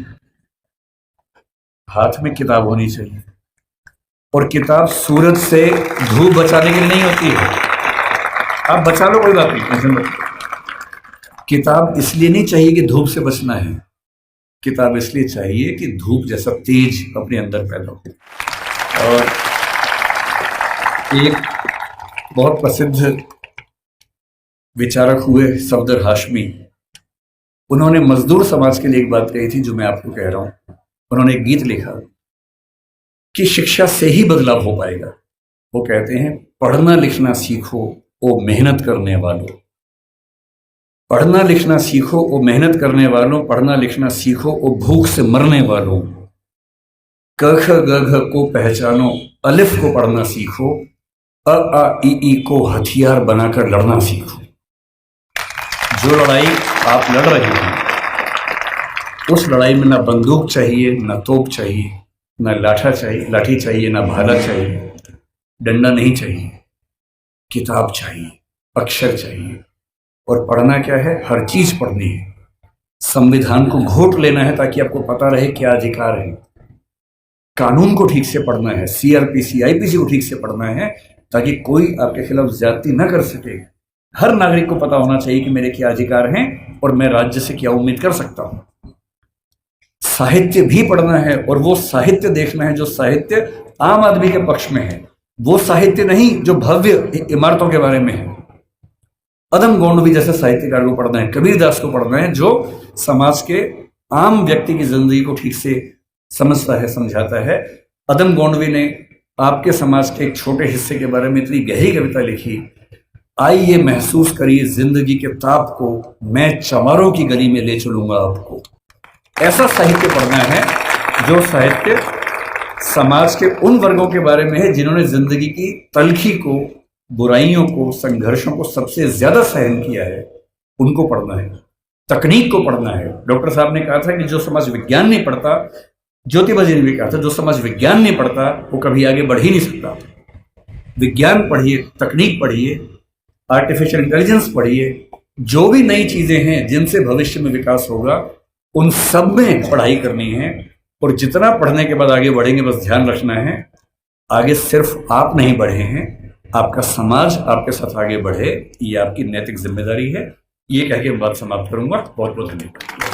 हाथ में किताब होनी चाहिए। और किताब सूरज से धूप बचाने के लिए नहीं होती है। आप बचा लो, कोई बात नहीं, टेंशन मत। किताब इसलिए नहीं चाहिए कि धूप से बचना है, किताब इसलिए चाहिए कि धूप जैसा तेज अपने अंदर पैदा हो। और एक बहुत प्रसिद्ध विचारक हुए सफदर हाशमी, उन्होंने मजदूर समाज के लिए एक बात कही थी जो मैं आपको कह रहा हूं। उन्होंने एक गीत लिखा कि शिक्षा से ही बदलाव हो पाएगा। वो कहते हैं, पढ़ना लिखना सीखो ओ मेहनत करने वालों, पढ़ना लिखना सीखो ओ मेहनत करने वालों, पढ़ना लिखना सीखो ओ भूख से मरने वालों, क ख ग घ को पहचानो, अलिफ को पढ़ना सीखो, अ आ ई को हथियार बनाकर लड़ना सीखो। जो लड़ाई आप लड़ रहे हैं उस लड़ाई में ना बंदूक चाहिए, ना तोप चाहिए, ना लाठी चाहिए, ना भाला चाहिए, डंडा नहीं चाहिए, किताब चाहिए, अक्षर चाहिए। और पढ़ना क्या है? हर चीज पढ़नी है। संविधान को घोट लेना है ताकि आपको पता रहे क्या अधिकार है। कानून को ठीक से पढ़ना है, सीआरपीसी आईपीसी को ठीक से पढ़ना है ताकि कोई आपके खिलाफ ज्यादती न कर सके। हर नागरिक को पता होना चाहिए कि मेरे क्या अधिकार हैं और मैं राज्य से क्या उम्मीद कर सकता हूं। साहित्य भी पढ़ना है और वो साहित्य देखना है जो साहित्य आम आदमी के पक्ष में है, वो साहित्य नहीं जो भव्य इमारतों के बारे में है। अदम गोंडवी जैसे साहित्यकार को पढ़ना है, कबीरदास को पढ़ना है जो समाज के आम व्यक्ति की जिंदगी को ठीक से समझता है, समझाता है। अदम गोंडवी ने आपके समाज के एक छोटे हिस्से के बारे में इतनी गहरी कविता लिखी, आइए महसूस करिए जिंदगी के ताप को, मैं चमारों की गली में ले चलूंगा आपको। ऐसा साहित्य पढ़ना है जो साहित्य समाज के उन वर्गों के बारे में है जिन्होंने जिंदगी की तलखी को, बुराइयों को, संघर्षों को सबसे ज्यादा सहन किया है, उनको पढ़ना है। तकनीक को पढ़ना है। डॉक्टर साहब ने कहा था कि जो समाज विज्ञान नहीं पढ़ता, ज्योतिबा जी ने भी कहा था, जो समाज विज्ञान नहीं पढ़ता वो कभी आगे बढ़ ही नहीं सकता। विज्ञान पढ़िए, तकनीक पढ़िए, आर्टिफिशियल इंटेलिजेंस पढ़िए, जो भी नई चीजें हैं जिनसे भविष्य में विकास होगा उन सब में पढ़ाई करनी है। और जितना पढ़ने के बाद आगे बढ़ेंगे, बस ध्यान रखना है आगे सिर्फ आप नहीं बढ़े हैं, आपका समाज आपके साथ आगे बढ़े, ये आपकी नैतिक जिम्मेदारी है। ये कह के बात समाप्त करूंगा। बहुत बहुत धन्यवाद।